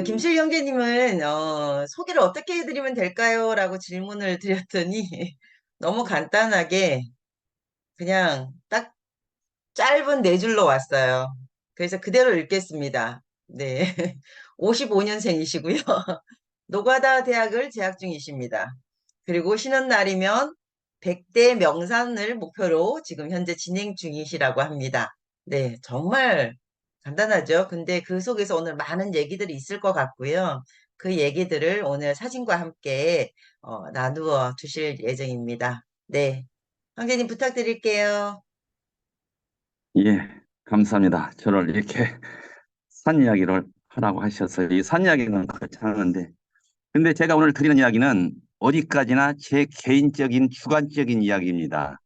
김실 형제님은 소개를 어떻게 해드리면 될까요? 라고 질문을 드렸더니 너무 간단하게 그냥 딱 짧은 네 줄로 왔어요. 그래서 그대로 읽겠습니다. 네. 55년생이시고요. 노가다 대학을 재학 중이십니다. 그리고 쉬는 날이면 100대 명산을 목표로 지금 현재 진행 중이시라고 합니다. 네, 정말 간단하죠. 근데 그 속에서 오늘 많은 얘기들이 있을 것 같고요. 그 얘기들을 오늘 사진과 함께 나누어 주실 예정입니다. 네, 황제님 부탁드릴게요. 예, 감사합니다. 저를 이렇게 산 이야기를 하라고 하셔서 이 산 이야기는 거창한데 근데 제가 오늘 드리는 이야기는 어디까지나 제 개인적인 주관적인 이야기입니다.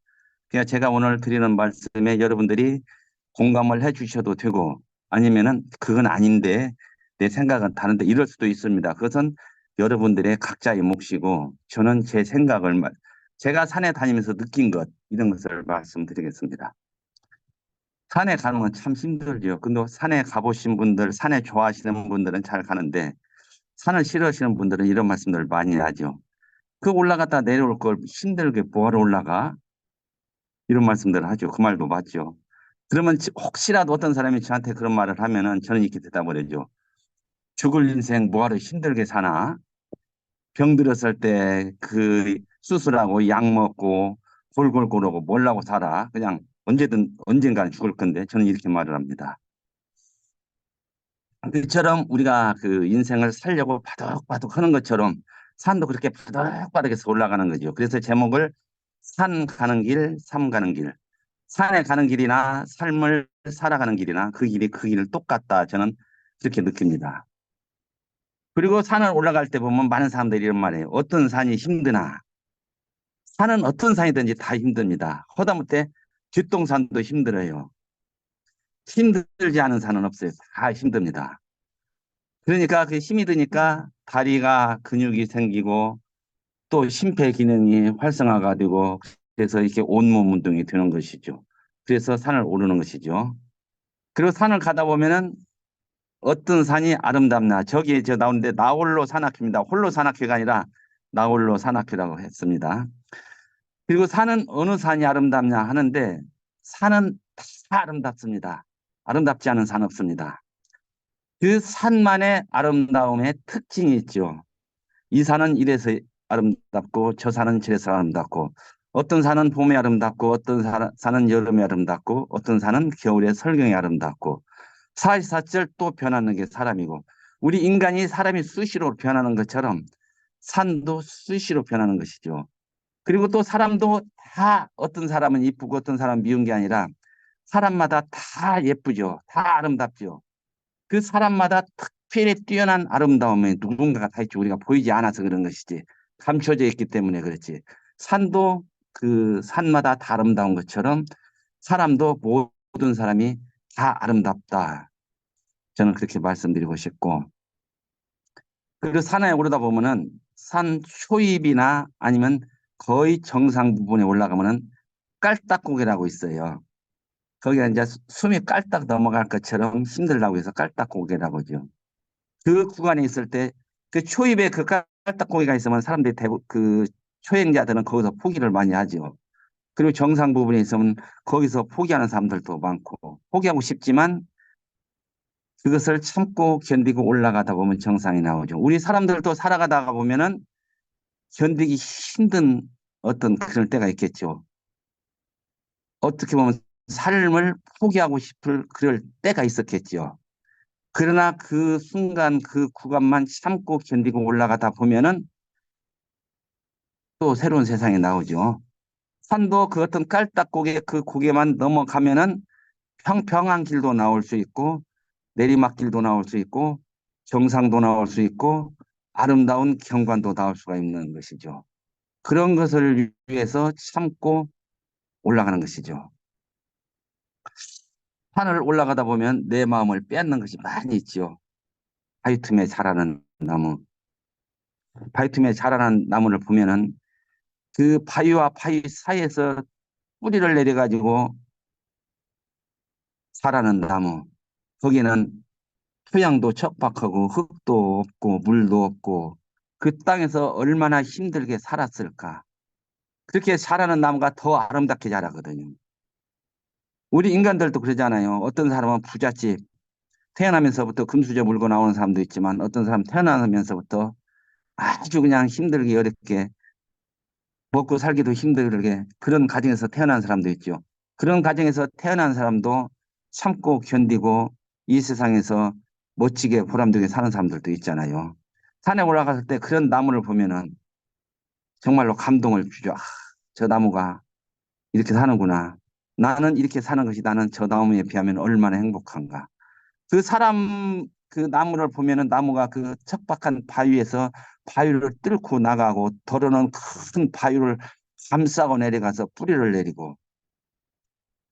그냥 제가 오늘 드리는 말씀에 여러분들이 공감을 해 주셔도 되고 아니면은 그건 아닌데 내 생각은 다른데 이럴 수도 있습니다. 그것은 여러분들의 각자의 몫이고 저는 제 생각을 제가 산에 다니면서 느낀 것 이런 것을 말씀드리겠습니다. 산에 가는 건 참 힘들죠. 근데 산에 가보신 분들, 산에 좋아하시는 분들은 잘 가는데 산을 싫어하시는 분들은 이런 말씀들을 많이 하죠. 그 올라갔다 내려올 걸 힘들게 뭐하러 올라가? 이런 말씀들을 하죠. 그 말도 맞죠. 그러면 혹시라도 어떤 사람이 저한테 그런 말을 하면은 저는 이렇게 대답을 해죠. 죽을 인생 뭐하러 힘들게 사나? 병 들었을 때 그 수술하고 약 먹고 골골 고르고 뭘라고 살아? 그냥 언제든 언젠가는 죽을 건데 저는 이렇게 말을 합니다. 그처럼 우리가 그 인생을 살려고 바득바득 하는 것처럼 산도 그렇게 바득바득해서 올라가는 거죠. 그래서 제목을 산 가는 길, 삶 가는 길. 산에 가는 길이나 삶을 살아가는 길이나 그 길이 그 길 똑같다. 저는 그렇게 느낍니다. 그리고 산을 올라갈 때 보면 많은 사람들이 이런 말이에요. 어떤 산이 힘드나. 산은 어떤 산이든지 다 힘듭니다. 허다못해 뒷동산도 힘들어요. 힘들지 않은 산은 없어요. 다 힘듭니다. 그러니까 그 힘이 드니까 다리가 근육이 생기고 또 심폐 기능이 활성화가 되고 그래서 이렇게 온몸 운동이 되는 것이죠. 그래서 산을 오르는 것이죠. 그리고 산을 가다 보면은 어떤 산이 아름답나 저기 저 나오는데 나홀로 산악회입니다. 홀로 산악회가 아니라 나홀로 산악회라고 했습니다. 그리고 산은 어느 산이 아름답냐 하는데 산은 다 아름답습니다. 아름답지 않은 산 없습니다. 그 산만의 아름다움의 특징이 있죠. 이 산은 이래서 아름답고 저 산은 저래서 아름답고 어떤 산은 봄에 아름답고 어떤 산은 여름에 아름답고 어떤 산은 겨울에 설경이 아름답고 사시사철 또 변하는 게 사람이고 우리 인간이 사람이 수시로 변하는 것처럼 산도 수시로 변하는 것이죠. 그리고 또 사람도 다 어떤 사람은 이쁘고 어떤 사람은 미운 게 아니라 사람마다 다 예쁘죠. 다 아름답죠. 그 사람마다 특별히 뛰어난 아름다움에 누군가가 다 있죠. 우리가 보이지 않아서 그런 것이지. 감춰져 있기 때문에 그렇지. 산도 그 산마다 다 아름다운 것처럼 사람도 모든 사람이 다 아름답다. 저는 그렇게 말씀드리고 싶고. 그리고 산에 오르다 보면은 산 초입이나 아니면 거의 정상 부분에 올라가면은 깔딱고개라고 있어요. 거기가 이제 숨이 깔딱 넘어갈 것처럼 힘들다고 해서 깔딱고개라고 하죠. 그 구간에 있을 때 그 초입에 그 깔딱고기가 있으면 사람들이 그 초행자들은 거기서 포기를 많이 하죠. 그리고 정상 부분에 있으면 거기서 포기하는 사람들도 많고 포기하고 싶지만 그것을 참고 견디고 올라가다 보면 정상이 나오죠. 우리 사람들도 살아가다가 보면은 견디기 힘든 어떤 그럴 때가 있겠죠. 어떻게 보면 삶을 포기하고 싶을 그럴 때가 있었겠죠. 그러나 그 순간 그 구간만 참고 견디고 올라가다 보면은 또 새로운 세상이 나오죠. 산도 그 어떤 깔딱고개 그 고개만 넘어가면은 평평한 길도 나올 수 있고 내리막길도 나올 수 있고 정상도 나올 수 있고 아름다운 경관도 나올 수가 있는 것이죠. 그런 것을 위해서 참고 올라가는 것이죠. 산을 올라가다 보면 내 마음을 빼앗는 것이 많이 있죠. 바위틈에 자라는 나무. 바위틈에 자라는 나무를 보면은 그 바위와 바위 사이에서 뿌리를 내려가지고 자라는 나무. 거기는 토양도 척박하고 흙도 없고 물도 없고 그 땅에서 얼마나 힘들게 살았을까. 그렇게 자라는 나무가 더 아름답게 자라거든요. 우리 인간들도 그러잖아요. 어떤 사람은 부잣집 태어나면서부터 금수저 물고 나오는 사람도 있지만 어떤 사람 태어나면서부터 아주 그냥 힘들게 어렵게 먹고 살기도 힘들게 그런 가정에서 태어난 사람도 있죠. 그런 가정에서 태어난 사람도 참고 견디고 이 세상에서 멋지게 보람되게 사는 사람들도 있잖아요. 산에 올라갔을 때 그런 나무를 보면은 정말로 감동을 주죠. 아, 저 나무가 이렇게 사는구나. 나는 이렇게 사는 것이 나는 저 나무에 비하면 얼마나 행복한가. 그 사람 그 나무를 보면은 나무가 그 척박한 바위에서 바위를 뚫고 나가고 더러는 큰 바위를 감싸고 내려가서 뿌리를 내리고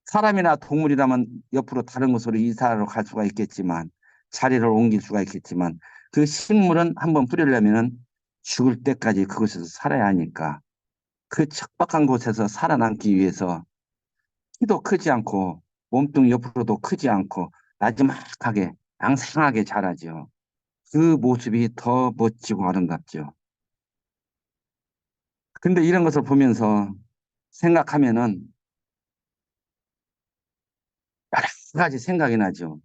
사람이나 동물이라면 옆으로 다른 곳으로 이사를 갈 수가 있겠지만 자리를 옮길 수가 있겠지만 그 식물은 한번 뿌리려면은 죽을 때까지 그곳에서 살아야 하니까 그 척박한 곳에서 살아남기 위해서 키도 크지 않고 몸뚱이 옆으로도 크지 않고 나지막하게 앙상하게 자라죠. 그 모습이 더 멋지고 아름답죠. 근데 이런 것을 보면서 생각하면은 여러 가지 생각이 나죠.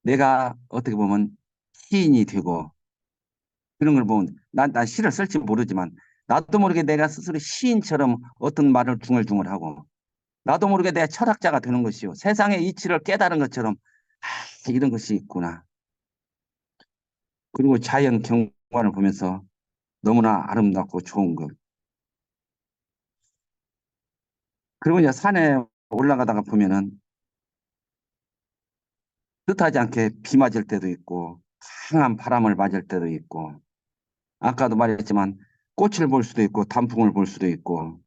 내가 어떻게 보면 시인이 되고 그런 걸 보면 난 시를 쓸지 모르지만 나도 모르게 내가 스스로 시인처럼 어떤 말을 중얼중얼하고 나도 모르게 내가 철학자가 되는 것이요. 세상의 이치를 깨달은 것처럼 이런 것이 있구나. 그리고 자연 경관을 보면서 너무나 아름답고 좋은 것. 그리고 이제 산에 올라가다가 보면은 뜻하지 않게 비 맞을 때도 있고 강한 바람을 맞을 때도 있고 아까도 말했지만 꽃을 볼 수도 있고 단풍을 볼 수도 있고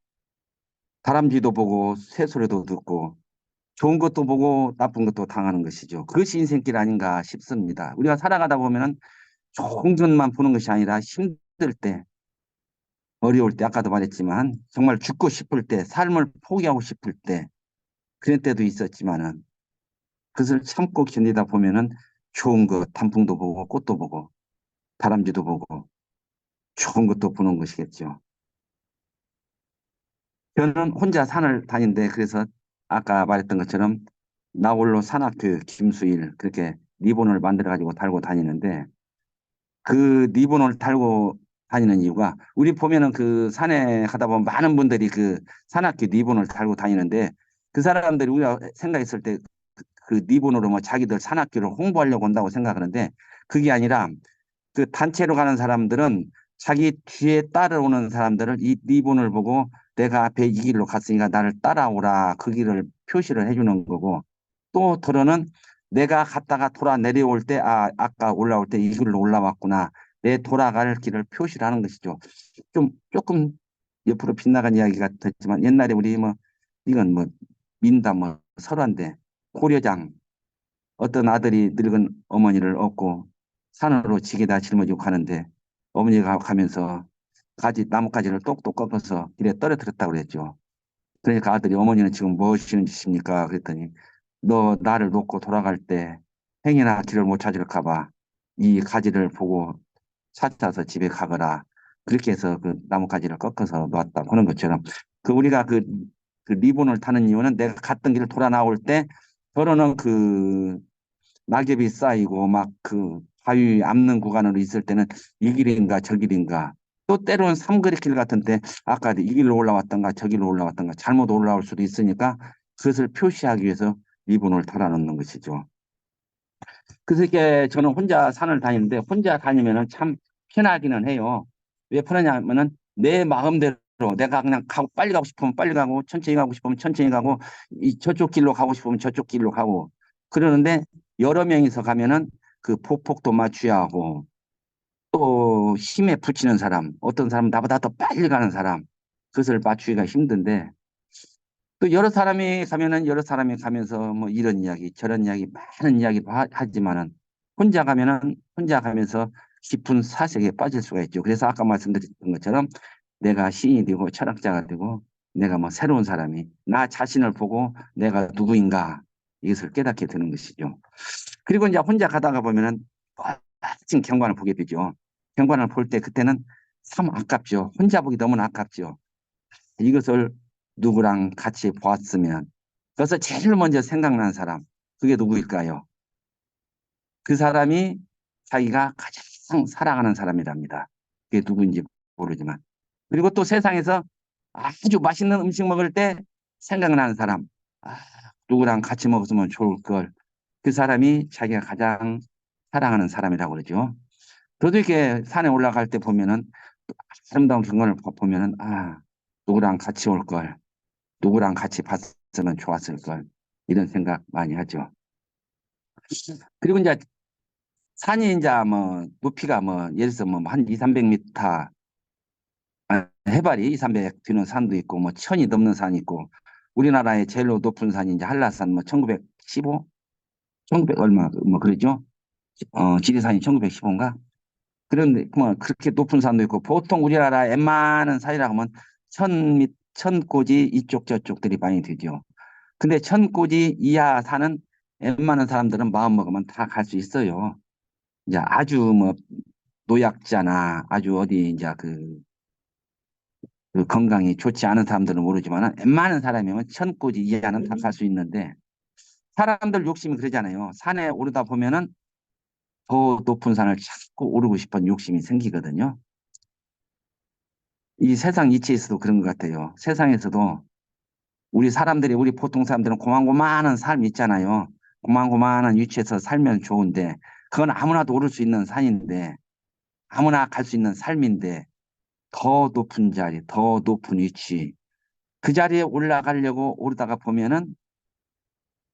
다람쥐도 보고 새소리도 듣고 좋은 것도 보고 나쁜 것도 당하는 것이죠. 그것이 인생길 아닌가 싶습니다. 우리가 살아가다 보면은 좋은 것만 보는 것이 아니라 힘들 때 어려울 때 아까도 말했지만 정말 죽고 싶을 때 삶을 포기하고 싶을 때 그런 때도 있었지만은 그것을 참고 견디다 보면은 좋은 것 단풍도 보고 꽃도 보고 다람쥐도 보고 좋은 것도 보는 것이겠죠. 저는 혼자 산을 다니는데 그래서 아까 말했던 것처럼 나 홀로 산악교 김수일 그렇게 리본을 만들어 가지고 달고 다니는데 그 리본을 달고 다니는 이유가 우리 보면은 그 산에 가다 보면 많은 분들이 그 산악교 리본을 달고 다니는데 그 사람들이 우리가 생각했을 때 그 리본으로 뭐 자기들 산악교를 홍보하려고 온다고 생각하는데 그게 아니라 그 단체로 가는 사람들은 자기 뒤에 따라오는 사람들을 이 리본을 보고 내가 앞에 이 길로 갔으니까 나를 따라오라 그 길을 표시를 해주는 거고 또 더러는 내가 갔다가 돌아 내려올 때 아까 올라올 때 이 길로 올라왔구나 내 돌아갈 길을 표시를 하는 것이죠. 좀 조금 옆으로 빗나간 이야기 같았지만 옛날에 우리 뭐 이건 뭐 민담 뭐 설화인데 고려장 어떤 아들이 늙은 어머니를 업고 산으로 지게다 짊어지고 가는데 어머니가 가면서 나뭇가지를 똑똑 꺾어서 길에 떨어뜨렸다고 그랬죠. 그러니까 아들이 어머니는 지금 뭐 하시는 짓입니까? 그랬더니 너 나를 놓고 돌아갈 때 행여나 길을 못 찾을까 봐 이 가지를 보고 찾아서 집에 가거라. 그렇게 해서 그 나뭇가지를 꺾어서 놓았다. 그런 것처럼 그 우리가 그 리본을 타는 이유는 내가 갔던 길을 돌아 나올 때 더러는 그 낙엽이 쌓이고 막 그 바위 앞는 구간으로 있을 때는 이 길인가 저 길인가 또 때로는 삼거리길 같은데 아까 이 길로 올라왔던가 저 길로 올라왔던가 잘못 올라올 수도 있으니까 그것을 표시하기 위해서 리본을 달아놓는 것이죠. 그래서 이게 저는 혼자 산을 다니는데 혼자 다니면은 참 편하기는 해요. 왜 편하냐면은 내 마음대로 내가 그냥 빨리 가고 싶으면 빨리 가고 천천히 가고 싶으면 천천히 가고 이 저쪽 길로 가고 싶으면 저쪽 길로 가고 그러는데 여러 명이서 가면은 그 보폭도 맞춰야 하고 또 힘에 붙이는 사람 어떤 사람은 나보다 더 빨리 가는 사람 그것을 맞추기가 힘든데 또 여러 사람이 가면은 여러 사람이 가면서 뭐 이런 이야기 저런 이야기 많은 이야기를 하지만은 혼자 가면은 혼자 가면서 깊은 사색에 빠질 수가 있죠. 그래서 아까 말씀드렸던 것처럼 내가 시인이 되고 철학자가 되고 내가 뭐 새로운 사람이 나 자신을 보고 내가 누구인가 이것을 깨닫게 되는 것이죠. 그리고 이제 혼자 가다가 보면은 멋진 경관을 보게 되죠. 경관을 볼 때 그때는 참 아깝죠. 혼자 보기 너무나 아깝죠. 이것을 누구랑 같이 보았으면. 그래서 제일 먼저 생각나는 사람, 그게 누구일까요? 그 사람이 자기가 가장 사랑하는 사람이랍니다. 그게 누구인지 모르지만. 그리고 또 세상에서 아주 맛있는 음식 먹을 때 생각나는 사람, 아, 누구랑 같이 먹었으면 좋을 걸. 그 사람이 자기가 가장 사랑하는 사람이라고 그러죠. 저도 이렇게 산에 올라갈 때 보면은 아름다운 경관을 보면은 누구랑 같이 올 걸, 누구랑 같이 봤으면 좋았을 걸 이런 생각 많이 하죠. 그리고 이제 산이 이제 뭐 높이가 뭐 예를 들어서 뭐 한 2, 300m 해발이 2, 300 되는 산도 있고 뭐 천이 넘는 산이 있고 우리나라의 제일 높은 산이 이제 한라산 뭐 1915, 1900 얼마 뭐 그러죠. 지리산이 1915인가? 그런데 뭐 그렇게 높은 산도 있고 보통 우리나라 웬만한 산이라고 하면 천고지 이쪽 저쪽들이 많이 되죠. 근데 천고지 이하 산은 웬만한 사람들은 마음 먹으면 다 갈 수 있어요. 이제 아주 뭐 노약자나 아주 어디 이제 그 건강이 좋지 않은 사람들은 모르지만 웬만한 사람이면 천고지 이하는 다 갈 수 있는데 사람들 욕심이 그러잖아요. 산에 오르다 보면은 더 높은 산을 자꾸 오르고 싶은 욕심이 생기거든요. 이 세상 이치에서도 그런 것 같아요. 세상에서도 우리 보통 사람들은 고만고만한 삶 있잖아요. 고만고만한 위치에서 살면 좋은데 그건 아무나도 오를 수 있는 산인데 아무나 갈 수 있는 삶인데 더 높은 자리, 더 높은 위치 그 자리에 올라가려고 오르다가 보면은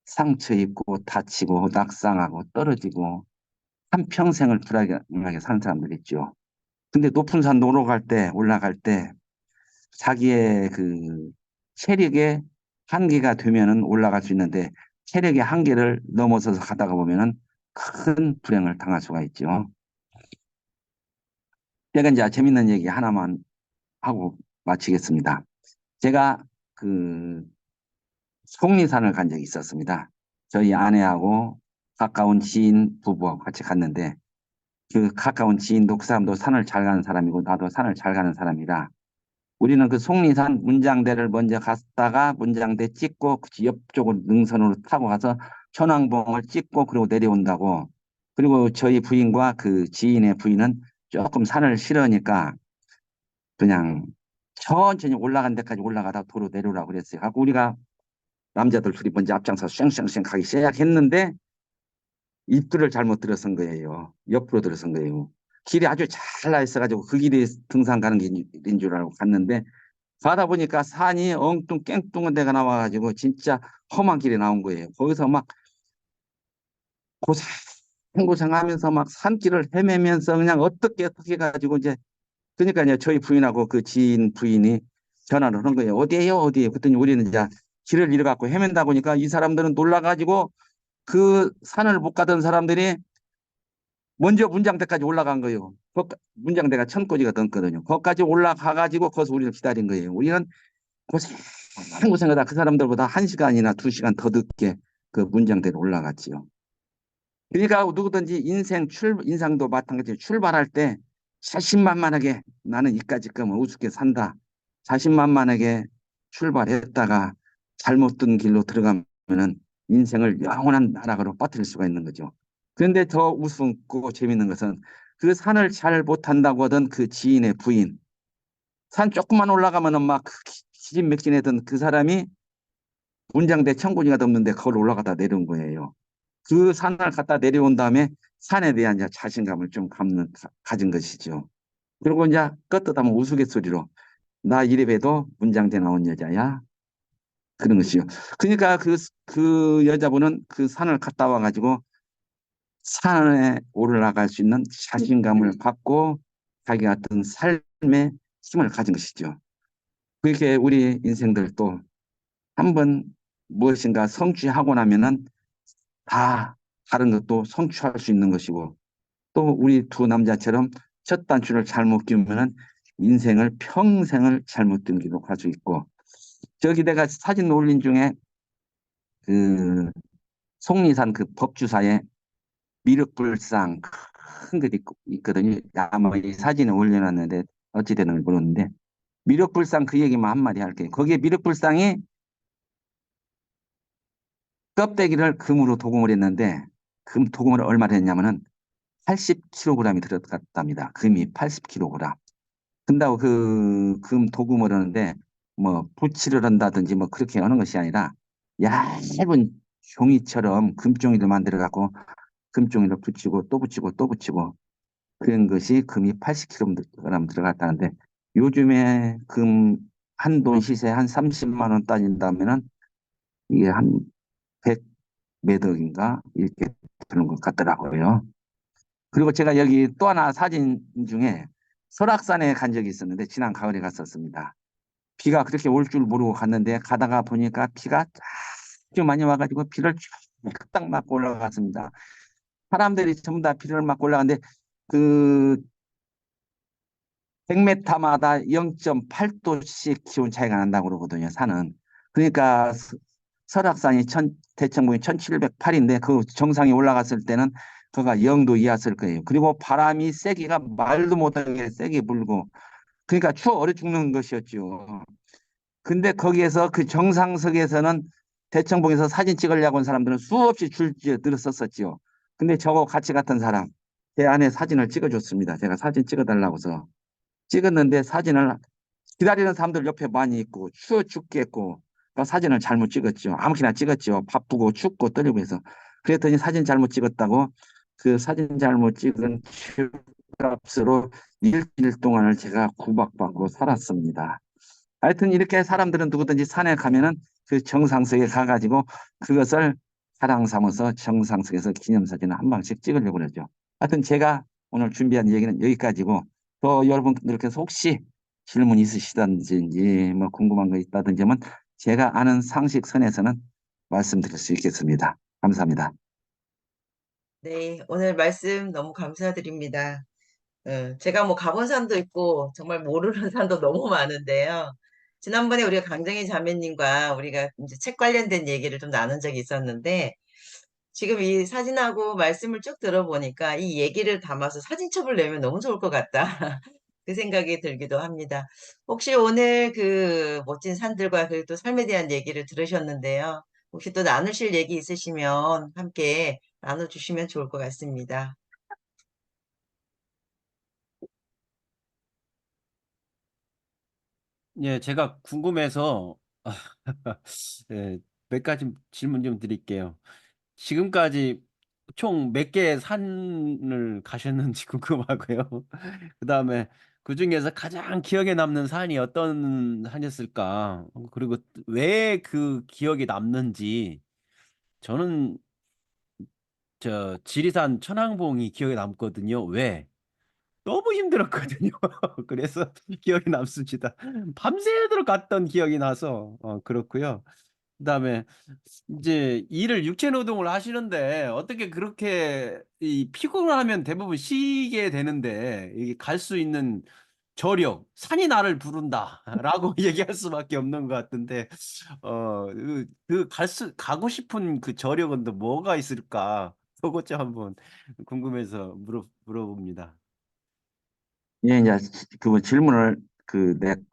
상처 입고 다치고 낙상하고 떨어지고 한평생을 불안하게 사는 사람들 있죠. 근데 높은 산 올라갈 때 자기의 그 체력의 한계가 되면은 올라갈 수 있는데 체력의 한계를 넘어서서 가다가 보면은 큰 불행을 당할 수가 있죠. 제가 이제 재밌는 얘기 하나만 하고 마치겠습니다. 제가 그 속리산을 간 적이 있었습니다. 저희 아내하고 가까운 지인 부부하고 같이 갔는데 그 가까운 지인도 그 사람도 산을 잘 가는 사람이고 나도 산을 잘 가는 사람이라 우리는 그 속리산 문장대를 먼저 갔다가 문장대 찍고 그 옆쪽으로 능선으로 타고 가서 천왕봉을 찍고 그리고 내려온다고. 그리고 저희 부인과 그 지인의 부인은 조금 산을 싫으니까 그냥 천천히 올라간 데까지 올라가다 도로 내려오라고 그랬어요. 갖고 우리가 남자들 둘이 먼저 앞장서 쌩쌩쌩 가기 시작했는데 입구를 잘못 들어선 거예요. 옆으로 들어선 거예요. 길이 아주 잘 나 있어가지고 그 길이 등산 가는 길인 줄 알고 갔는데 가다 보니까 산이 엉뚱 깽뚱한 데가 나와가지고 진짜 험한 길이 나온 거예요. 거기서 막 고생하면서 막 산길을 헤매면서 그냥 어떻게 가지고 이제 그러니까 이제 저희 부인하고 그 지인 부인이 전화를 한 거예요. 어디에요? 어디에요? 그랬더니 우리는 이제 길을 잃어갖고 헤맨다 보니까 이 사람들은 놀라가지고 그 산을 못 가던 사람들이 먼저 문장대까지 올라간 거예요. 문장대가 천고지가 넘거든요. 거기까지 올라가가지고 거기서 우리를 기다린 거예요. 우리는 고생하다 그 사람들보다 1시간이나 2시간 더 늦게 그 문장대로 올라갔지요. 그러니까 누구든지 인상도 마찬가지로 출발할 때 자신만만하게 나는 이까짓 거면 우습게 산다. 자신만만하게 출발했다가 잘못 든 길로 들어가면은 인생을 영원한 나락으로 빠뜨릴 수가 있는 거죠. 그런데 더 웃음고 재밌는 것은 그 산을 잘 못한다고 하던 그 지인의 부인, 산 조금만 올라가면은 막 기진맥진하던 그 사람이 문장대 천군이가 넘는데 그걸 올라가다 내려온 거예요. 그 산을 갔다 내려온 다음에 산에 대한 이제 자신감을 좀 가진 것이죠. 그리고 이제 껐듯하면 우스갯소리로 나 이래봬도 문장대 나온 여자야. 그런 것이요. 그러니까 그 여자분은 그 산을 갔다 와가지고 산에 올라갈 수 있는 자신감을 갖고 자기 같은 삶의 힘을 가진 것이죠. 그렇게 우리 인생들도 한번 무엇인가 성취하고 나면은 다 다른 것도 성취할 수 있는 것이고 또 우리 두 남자처럼 첫 단추를 잘못 끼우면은 인생을 평생을 잘못 등기도 할 수 있고 저기 내가 사진 올린 중에 그 속리산 그 법주사에 미륵불상 큰 게 있거든요. 아마 이 사진에 올려놨는데 어찌 되는지 모르는데 미륵불상 그 얘기만 한마디 할게요. 거기에 미륵불상이 껍데기를 금으로 도금을 했는데 금 도금을 얼마나 했냐면은 80kg이 들어갔답니다. 금이 80kg. 근다고 그 금 도금을 하는데 뭐 붓칠을 한다든지 뭐 그렇게 하는 것이 아니라 얇은 종이처럼 금종이를 만들어 갖고 금종이를 붙이고 또 붙이고 또 붙이고 그런 것이 금이 80kg 들어갔다는데 요즘에 금 한 돈 시세 한 30만 원 따진다면은 이게 한 100 매덕인가 이렇게 되는 것 같더라고요. 그리고 제가 여기 또 하나 사진 중에 설악산에 간 적이 있었는데 지난 가을에 갔었습니다. 비가 그렇게 올 줄 모르고 갔는데 가다가 보니까 비가 아주 많이 와가지고 비를 쫙딱 맞고 올라갔습니다. 사람들이 전부 다 비를 맞고 올라갔는데 그 100m마다 0.8도씩 기온 차이가 난다고 그러거든요, 산은. 그러니까 설악산이 대청봉이 1708인데 그 정상에 올라갔을 때는 그가 0도 이하였을 거예요. 그리고 바람이 세기가 말도 못하게 세게 불고 그러니까 추워 얼어 죽는 것이었죠. 근데 거기에서 그 정상석에서는 대청봉에서 사진 찍으려고 온 사람들은 수없이 줄지어 들었었지요. 근데 저거 같이 갔던 사람 제 안에 사진을 찍어줬습니다. 제가 사진 찍어달라고서 찍었는데 사진을 기다리는 사람들 옆에 많이 있고 추워 죽겠고 그 사진을 잘못 찍었죠. 아무렇게나 찍었죠. 바쁘고 춥고 떨리고 해서 그랬더니 사진 잘못 찍었다고 그 사진 잘못 찍은 값으로 일주일 동안을 제가 구박받고 살았습니다. 하여튼 이렇게 사람들은 누구든지 산에 가면은 그 정상석에 가가지고 그것을 사랑 삼아서 정상석에서 기념사진을 한 방씩 찍으려고 그러죠. 하여튼 제가 오늘 준비한 얘기는 여기까지고 또 여러분들께서 혹시 질문 있으시든지 뭐 궁금한 거 있다든지 하면 제가 아는 상식 선에서는 말씀드릴 수 있겠습니다. 감사합니다. 네, 오늘 말씀 너무 감사드립니다. 제가 뭐 가본 산도 있고 정말 모르는 산도 너무 많은데요. 지난번에 우리가 강정희 자매님과 우리가 이제 책 관련된 얘기를 좀 나눈 적이 있었는데 지금 이 사진하고 말씀을 쭉 들어보니까 이 얘기를 담아서 사진첩을 내면 너무 좋을 것 같다. 그 생각이 들기도 합니다. 혹시 오늘 그 멋진 산들과 그리고 또 삶에 대한 얘기를 들으셨는데요. 혹시 또 나누실 얘기 있으시면 함께 나눠주시면 좋을 것 같습니다. 예, 제가 궁금해서 예, 몇 가지 질문 좀 드릴게요. 지금까지 총 몇 개의 산을 가셨는지 궁금하고요. 그다음에 그중에서 가장 기억에 남는 산이 어떤 산이었을까? 그리고 왜 그 기억에 남는지 저는 저 지리산 천왕봉이 기억에 남거든요. 왜? 너무 힘들었거든요. 그래서 기억에 남습니다. 밤새도록 갔던 기억이 나서 그렇고요. 그다음에 이제 일을 육체 노동을 하시는데 어떻게 그렇게 이 피곤하면 대부분 쉬게 되는데 이게 갈 수 있는 저력, '산이 나를 부른다.'라고 얘기할 수밖에 없는 것 같은데 가고 싶은 그 저력은 또 뭐가 있을까? 그것 좀 한번 궁금해서 물어봅니다. 예, 이제 그 질문을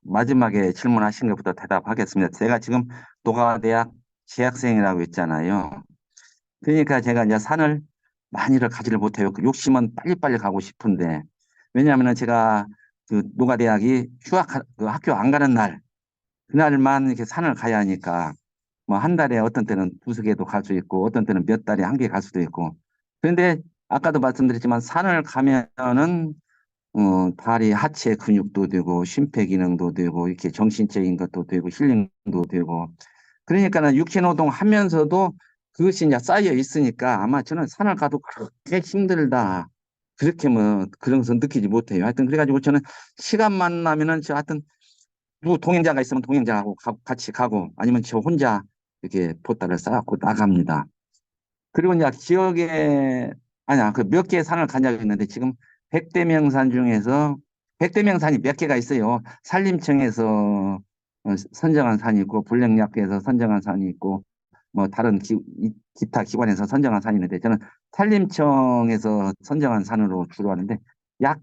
마지막에 질문하신 것부터 대답하겠습니다. 제가 지금 노가대학 재학생이라고 했잖아요. 그러니까 제가 이제 산을 많이를 가지를 못해요. 그 욕심은 빨리빨리 가고 싶은데 왜냐하면은 제가 그 노가대학이 그 학교 안 가는 날 그날만 이렇게 산을 가야 하니까 뭐 한 달에 어떤 때는 두세 개도 갈 수 있고 어떤 때는 몇 달에 한 개 갈 수도 있고 그런데 아까도 말씀드렸지만 산을 가면은 다리 하체 근육도 되고 심폐기능도 되고 이렇게 정신적인 것도 되고 힐링도 되고 그러니까는 육체 노동 하면서도 그것이 이제 쌓여 있으니까 아마 저는 산을 가도 그렇게 힘들다. 그렇게 뭐 그런 것은 느끼지 못해요. 하여튼 그래가지고 저는 시간만 나면은 저 하여튼 누구 동행자가 있으면 동행자하고 같이 가고 아니면 저 혼자 이렇게 보따리를 싸갖고 나갑니다. 그리고 이제 지역에 아니야 그 몇 개의 산을 간 적이 있는데 지금 백대명산 중에서 백대명산이 몇 개가 있어요. 산림청에서 선정한 산이 있고 불량약에서 선정한 산이 있고 뭐 다른 기타 기관에서 선정한 산이 있는데 저는 산림청에서 선정한 산으로 주로 하는데 약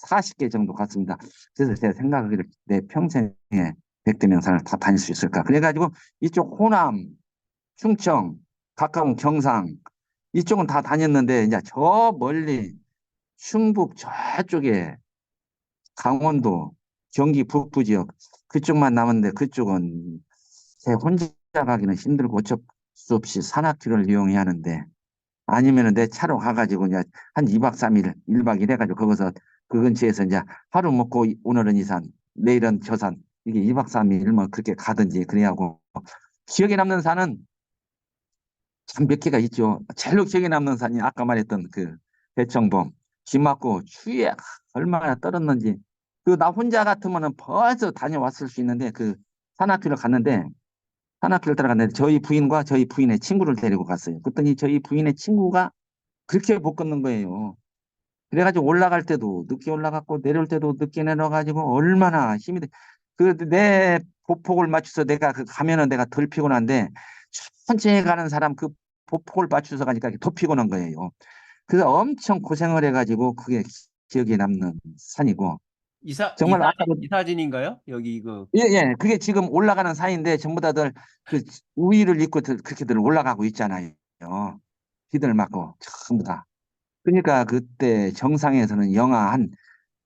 40개 정도 갔습니다. 그래서 제가 생각하기를 내 평생에 백대명산을 다 다닐 수 있을까? 그래가지고 이쪽 호남, 충청, 가까운 경상 이쪽은 다 다녔는데 이제 저 멀리 충북 저쪽에 강원도, 경기 북부 지역 그쪽만 남았는데 그쪽은 제 혼자 가기는 힘들고 어쩔 수 없이 산악회를 이용해야 하는데 아니면은 내 차로 가가지고 이제 한 2박 3일, 1박 2일 해가지고 거기서 그 근처에서 이제 하루 먹고 오늘은 이 산, 내일은 저 산 이게 2박 3일 뭐 그렇게 가든지 그래야 하고 기억에 남는 산은 참 몇 개가 있죠. 제일 기억에 남는 산이 아까 말했던 그 대청봉 비 맞고 추위에 얼마나 떨었는지 그 나 혼자 같으면은 벌써 다녀왔을 수 있는데 그 산악회를 갔는데 산악회를 따라갔는데 저희 부인과 저희 부인의 친구를 데리고 갔어요. 그랬더니 저희 부인의 친구가 그렇게 못 걷는 거예요. 그래가지고 올라갈 때도 늦게 올라갔고 내려올 때도 늦게 내려가지고 얼마나 힘이 돼. 그 내 보폭을 맞춰서 내가 그 가면은 내가 덜 피곤한데 천천히 가는 사람 그 보폭을 맞춰서 가니까 더 피곤한 거예요. 그래서 엄청 고생을 해가지고 그게 기억에 남는 산이고 정말 아까도 이 사진인가요? 여기 그 예, 예, 그게 지금 올라가는 산인데 전부 다들 그 우위를 입고 그렇게들 올라가고 있잖아요. 비들 맞고 전부 다. 그러니까 그때 정상에서는 영하 한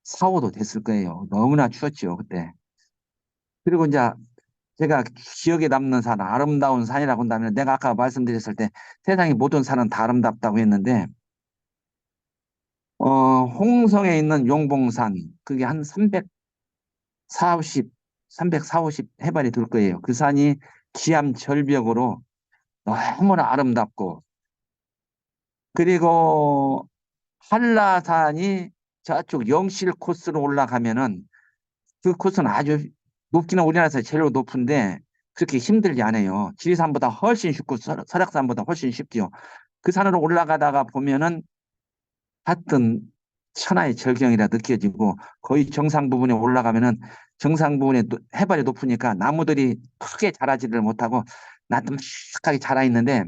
4, 5도 됐을 거예요. 너무나 추웠죠, 그때. 그리고 이제 제가 기억에 남는 산, 아름다운 산이라고 한다면 내가 아까 말씀드렸을 때 세상의 모든 산은 다 아름답다고 했는데, 홍성에 있는 용봉산, 그게 한 340, 340, 50 해발이 될 거예요. 그 산이 기암 절벽으로 너무나 아름답고, 그리고 한라산이 저쪽 영실 코스로 올라가면은 그 코스는 아주 높기는 우리나라에서 제일 높은데 그렇게 힘들지 않아요. 지리산보다 훨씬 쉽고 설악산보다 훨씬 쉽지요. 그 산으로 올라가다가 보면은 하여튼 천하의 절경이라 느껴지고 거의 정상 부분에 올라가면은 정상 부분에 해발이 높으니까 나무들이 크게 자라지를 못하고 나뜸하게 자라 있는데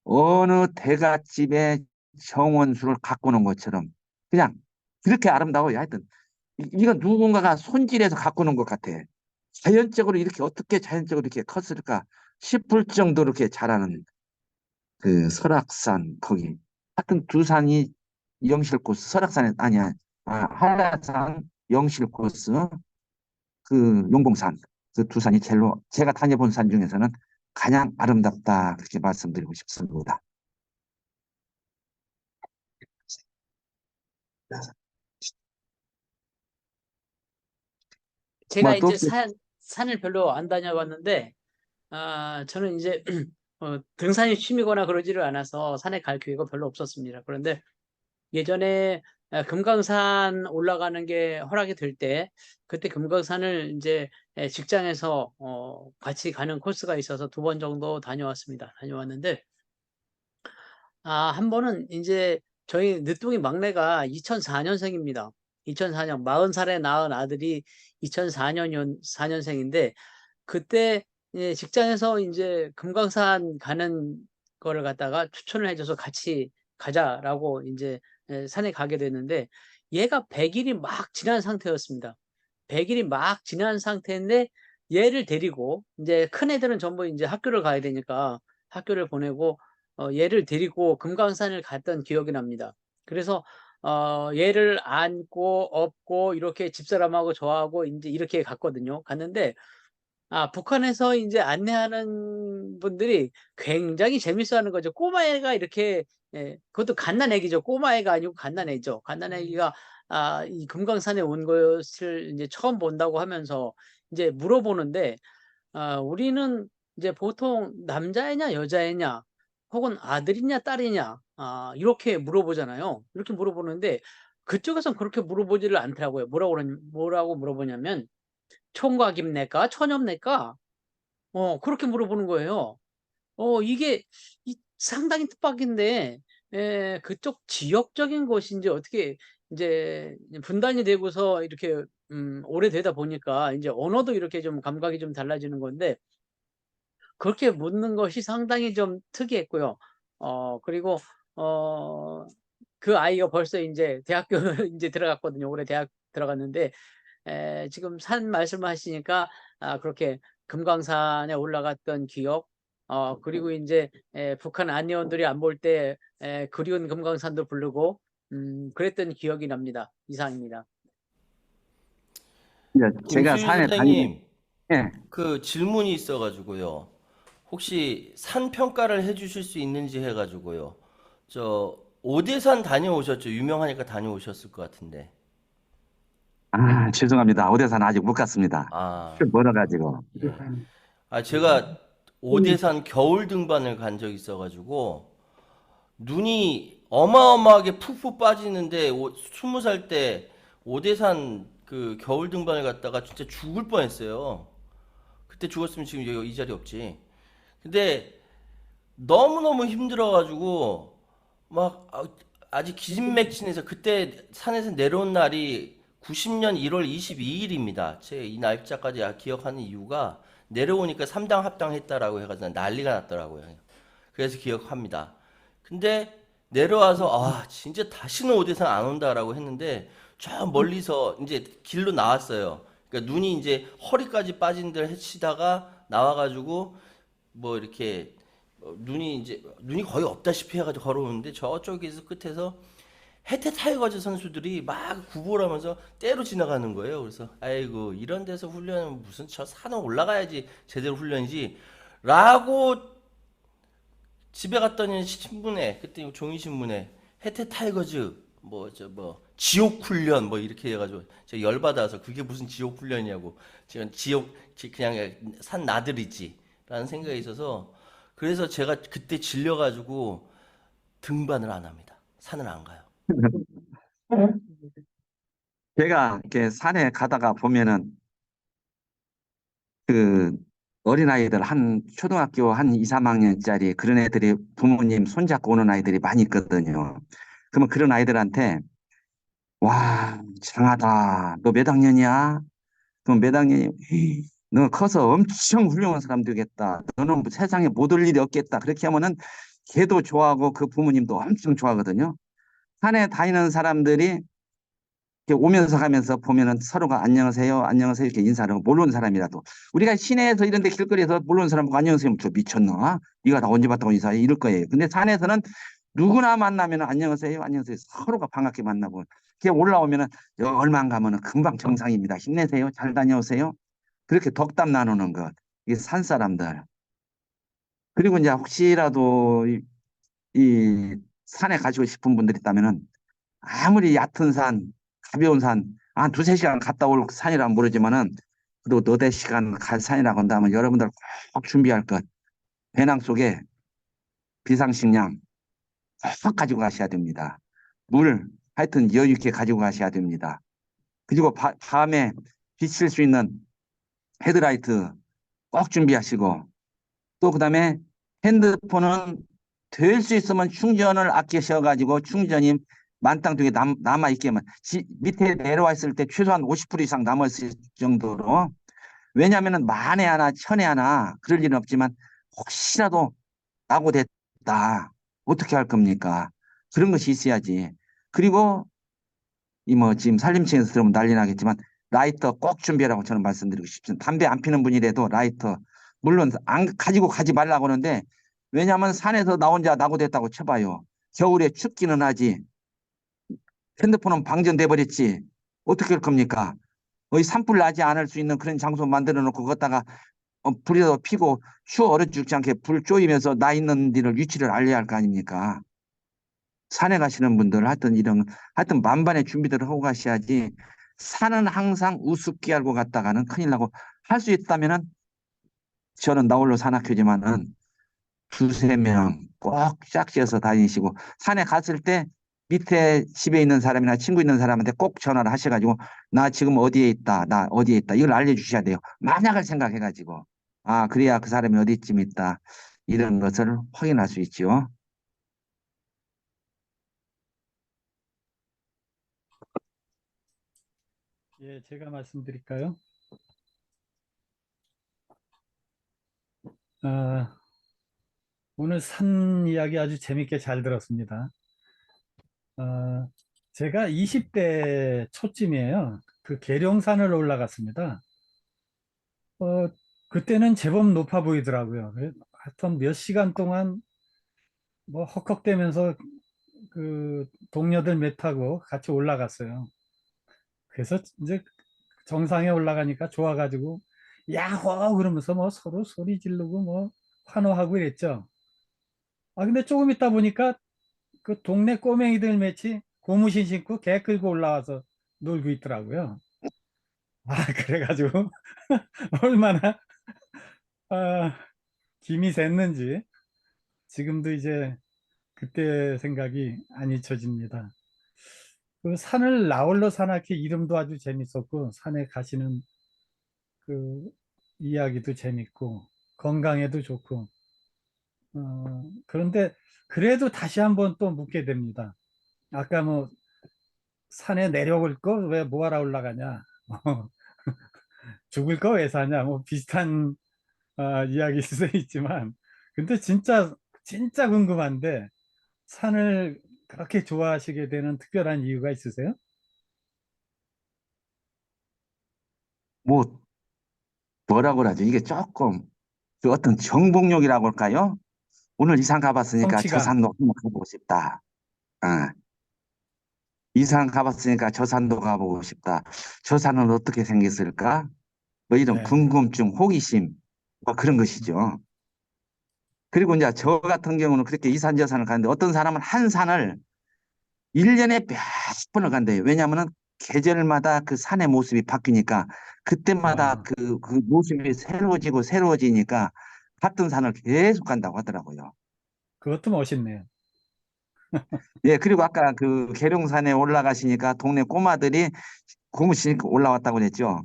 어느 대갓집에 정원수를 가꾸는 것처럼 그냥 그렇게 아름다워요. 하여튼 이건 누군가가 손질해서 가꾸는 것 같아. 자연적으로 이렇게 어떻게 자연적으로 이렇게 컸을까 싶을 정도로 이렇게 자라는 그 설악산 거기 하여튼 두 산이 영실 코스 설악산이 아니야 한라산 영실 코스 그 용봉산 그 두 산이 제일로 제가 다녀본 산 중에서는 가장 아름답다 그렇게 말씀드리고 싶습니다. 제가 뭐 또 이제 산을 별로 안 다녀봤는데, 저는 이제 등산이 취미거나 그러지를 않아서 산에 갈 기회가 별로 없었습니다. 그런데 예전에 금강산 올라가는 게 허락이 될 때, 그때 금강산을 이제 직장에서 같이 가는 코스가 있어서 2번 정도 다녀왔습니다. 다녀왔는데, 한 번은 이제 저희 늦둥이 막내가 2004년생입니다. 2004년 40살에 낳은 아들이 4년생인데 그때 직장에서 이제 금강산 가는 거를 갖다가 추천을 해줘서 같이 가자라고 이제 산에 가게 됐는데 얘가 100일이 막 지난 상태였습니다. 100일이 막 지난 상태인데 얘를 데리고 이제 큰 애들은 전부 이제 학교를 가야 되니까 학교를 보내고 얘를 데리고 금강산을 갔던 기억이 납니다. 그래서 얘를 안고 업고 이렇게 집사람하고 저하고 이제 이렇게 갔거든요. 갔는데 북한에서 이제 안내하는 분들이 굉장히 재밌어하는 거죠. 꼬마애가 이렇게 그것도 갓난아기죠. 꼬마애가 아니고 갓난애죠. 갓난아기가 이 금강산에 온 것을 이제 처음 본다고 하면서 이제 물어보는데 우리는 이제 보통 남자애냐 여자애냐 혹은 아들이냐 딸이냐 이렇게 물어보잖아요. 이렇게 물어보는데 그쪽에선 그렇게 물어보지를 않더라고요. 뭐라고 물어보냐면 총각입니까? 처녀입니까? 그렇게 물어보는 거예요. 이게 상당히 뜻밖인데 그쪽 지역적인 것인지 어떻게 이제 분단이 되고서 이렇게 오래되다 보니까 이제 언어도 이렇게 좀 감각이 좀 달라지는 건데 그렇게 묻는 것이 상당히 좀 특이했고요. 그리고 그 아이가 벌써 인제 대학교를 인제 들어갔거든요. 올해 대학 들어갔는데 지금 산 말씀하시니까 그렇게 금강산에 올라갔던 기억, 그리고 인제 북한 안니원들이 안 볼 때 그리운 금강산도 부르고 그랬던 기억이 납니다. 이상입니다. 이제 제가 임수희 산에 다니는, 선생님, 예. 그 질문이 있어가지고요. 혹시 산 평가를 해주실 수 있는지 해가지고요. 저 오대산 다녀오셨죠? 유명하니까 다녀오셨을 것 같은데. 아, 죄송합니다. 오대산 아직 못 갔습니다. 아, 좀 멀어가지고. 예. 제가 오대산 겨울 등반을 간 적이 있어가지고 눈이 어마어마하게 푹푹 빠지는데 20살 때 오대산 그 겨울 등반을 갔다가 진짜 죽을 뻔했어요. 그때 죽었으면 지금 여기 이 자리 없지. 근데 너무너무 힘들어가지고 막 아직 기진맥진해서 그때 산에서 내려온 날이 90년 1월 22일입니다. 제가 이 날짜까지 기억하는 이유가 내려오니까 삼당 합당했다라고 해가지고 난리가 났더라고요. 그래서 기억합니다. 근데 내려와서 진짜 다시는 오대산 안 온다라고 했는데 저 멀리서 이제 길로 나왔어요. 그러니까 눈이 이제 허리까지 빠진 데를 헤치다가 나와가지고 뭐 이렇게 눈이 거의 없다시피 해가지고 걸어오는데 저쪽에서 끝에서 혜태 타이거즈 선수들이 막 구보를 하면서 때로 지나가는 거예요. 그래서 아이고 이런 데서 훈련은 무슨 저 산을 올라가야지 제대로 훈련이지 라고 집에 갔더니 신문에 그때 종이 신문에 혜태 타이거즈 뭐 지옥 훈련 뭐 이렇게 해가지고 제가 열받아서 그게 무슨 지옥 훈련이냐고 지금 그냥 산 나들이지라는 생각이 있어서 그래서 제가 그때 질려가지고 등반을 안 합니다. 산을 안 가요. 제가 이렇게 산에 가다가 보면은 그 어린아이들 한 초등학교 한 2, 3학년짜리 그런 애들이 부모님 손잡고 오는 아이들이 많이 있거든요. 그러면 그런 아이들한테 와, 장하다. 너 몇 학년이야? 그럼 몇 학년이 너 커서 엄청 훌륭한 사람 되겠다. 너는 뭐 세상에 못 올 일이 없겠다. 그렇게 하면은 걔도 좋아하고 그 부모님도 엄청 좋아하거든요. 산에 다니는 사람들이 이렇게 오면서 가면서 보면은 서로가 안녕하세요, 안녕하세요 이렇게 인사를 하고 모르는 사람이라도 우리가 시내에서 이런 데 길거리에서 모르는 사람 보고 안녕하세요, 저 미쳤나? 네가 나 언제 봤다고 인사해? 이럴 거예요. 근데 산에서는 누구나 만나면 안녕하세요, 안녕하세요 서로가 반갑게 만나고 이렇게 올라오면은 얼마 안 가면은 금방 정상입니다. 힘내세요, 잘 다녀오세요. 그렇게 덕담 나누는 것. 이게 산 사람들. 그리고 이제 혹시라도 이 산에 가시고 싶은 분들이 있다면은 아무리 얕은 산, 가벼운 산, 한 두세 시간 갔다 올 산이라면 모르지만은, 그래도 너댓 시간 갈 산이라고 한다면 여러분들 꼭 준비할 것. 배낭 속에 비상식량 꼭 가지고 가셔야 됩니다. 물, 하여튼 여유 있게 가지고 가셔야 됩니다. 그리고 밤에 비칠 수 있는 헤드라이트 꼭 준비하시고, 또 그다음에 핸드폰은 될 수 있으면 충전을 아끼셔가지고 충전이 만땅 두개 남아있게만 밑에 내려와 있을 때 최소한 50% 이상 남았을 정도로 왜냐하면은 만에 하나 천에 하나 그럴 일은 없지만 혹시라도 낙오됐다 어떻게 할 겁니까? 그런 것이 있어야지. 그리고 이 뭐 지금 산림청에서 들으면 난리 나겠지만 라이터 꼭 준비하라고 저는 말씀드리고 싶습니다. 담배 안 피는 분이라도 라이터 물론 안 가지고 가지 말라고 하는데 왜냐하면 산에서 나 혼자 낙오됐다고 쳐봐요. 겨울에 춥기는 하지 핸드폰은 방전돼 버렸지 어떻게 할 겁니까? 거의 산불 나지 않을 수 있는 그런 장소 만들어 놓고 거기다가 불이라도 피고 추워 얼어 죽지 않게 불 쪼이면서 나 있는 데를 위치를 알려야 할 거 아닙니까? 산에 가시는 분들 하여튼 만반의 준비들을 하고 가셔야지 산은 항상 우습게 알고 갔다가는 큰일 나고 할 수 있다면은 저는 나 홀로 산악회지만은 두세 명 꼭 짝지어서 다니시고 산에 갔을 때 밑에 집에 있는 사람이나 친구 있는 사람한테 꼭 전화를 하셔가지고 나 지금 어디에 있다 나 어디에 있다 이걸 알려주셔야 돼요. 만약을 생각해가지고 그래야 그 사람이 어디쯤 있다 이런 것을 확인할 수 있죠. 예, 제가 말씀드릴까요? 아, 오늘 산 이야기 아주 재밌게 잘 들었습니다. 아, 제가 20대 초쯤이에요. 그 계룡산을 올라갔습니다. 어, 그때는 제법 높아 보이더라고요. 하여튼 몇 시간 동안 뭐 헉헉대면서 그 동료들 몇 타고 같이 올라갔어요. 그래서 이제 정상에 올라가니까 좋아가지고 야호 그러면서 뭐 서로 소리 지르고 뭐 환호하고 이랬죠. 아 근데 조금 있다 보니까 그 동네 꼬맹이들 몇이 고무신 신고 개 끌고 올라와서 놀고 있더라고요. 아 그래가지고 얼마나 아, 김이 샜는지 지금도 이제 그때 생각이 안 잊혀집니다. 그 산을 나홀로 사나케 이름도 아주 재밌었고 산에 가시는 그 이야기도 재밌고 건강에도 좋고 그런데 그래도 다시 한번 또 묻게 됩니다. 아까 뭐 산에 내려올 거 왜 뭐하러 올라가냐 죽을 거 왜 사냐 뭐 비슷한 이야기일 수 있지만 근데 진짜 궁금한데 산을 그렇게 좋아하시게 되는 특별한 이유가 있으세요? 뭐 뭐라고 그러죠? 이게 조금 그 어떤 정복력이라고 할까요? 오늘 이산 가봤으니까 저 성취감. 산도 한번 가보고 싶다. 아, 이산 가봤으니까 저 산도 가보고 싶다. 저 산은 어떻게 생겼을까? 뭐 이런 네. 궁금증, 호기심, 뭐 그런 것이죠. 그리고 이제 저 같은 경우는 그렇게 이산 저산을 가는데 어떤 사람은 한 산을 1년에 몇 번을 간대요. 왜냐하면은 계절마다 그 산의 모습이 바뀌니까 그때마다 아, 그 모습이 새로워지고 새로워지니까 같은 산을 계속 간다고 하더라고요. 그것도 멋있네요. 예, 그리고 아까 그 계룡산에 올라가시니까 동네 꼬마들이 고무신 입고 올라왔다고 그랬죠.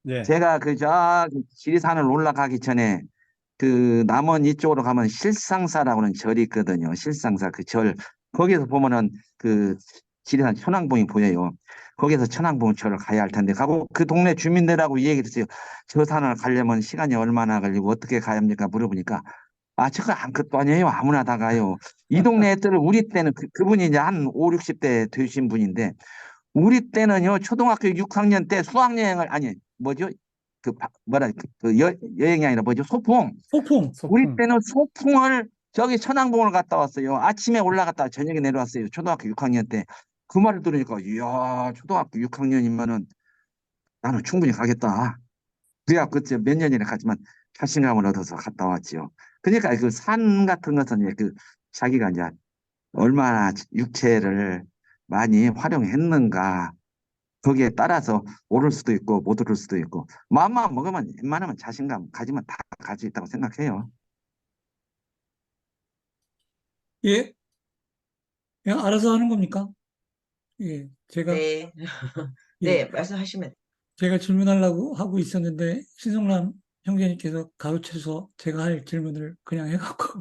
네. 제가 저 지리산을 올라가기 전에 그 남원 이쪽으로 가면 실상사라고 하는 절이 있거든요. 실상사 그 절. 거기서 보면은 그 지리산 천왕봉이 보여요. 거기서 천왕봉 절을 가야 할 텐데 가고 그 동네 주민들하고 이 얘기를 했어요. 저 산을 가려면 시간이 얼마나 걸리고 어떻게 가야 합니까? 물어보니까 아, 저거 아무것도 아니에요. 아무나 다 가요. 이 동네 애들은 우리 때는 그분이 이제 한 5, 60대 되신 분인데 우리 때는요, 초등학교 6학년 때 수학여행을, 아니, 뭐죠? 여행이 아니라 뭐죠? 소풍. 우리 소풍. 때는 소풍을 저기 천왕봉을 갔다 왔어요. 아침에 올라갔다 저녁에 내려왔어요. 초등학교 6학년 때. 그 말을 들으니까, 이야, 초등학교 6학년이면은 나는 충분히 가겠다. 그래갖고 몇 년이나 가지만 자신감을 얻어서 갔다 왔지요. 그러니까 그 산 같은 것은 이제 그 자기가 이제 얼마나 육체를 많이 활용했는가 거기에 따라서 오를 수도 있고 못 오를 수도 있고 마음만 먹으면 웬만하면 자신감 가지면 다 갈 수 있다고 생각해요. 예, 그냥 알아서 하는 겁니까? 예, 네, 예, 네, 말씀하시면. 제가 질문하려고 하고 있었는데, 신성남 형제님께서 가로채서 제가 할 질문을 그냥 해갖고.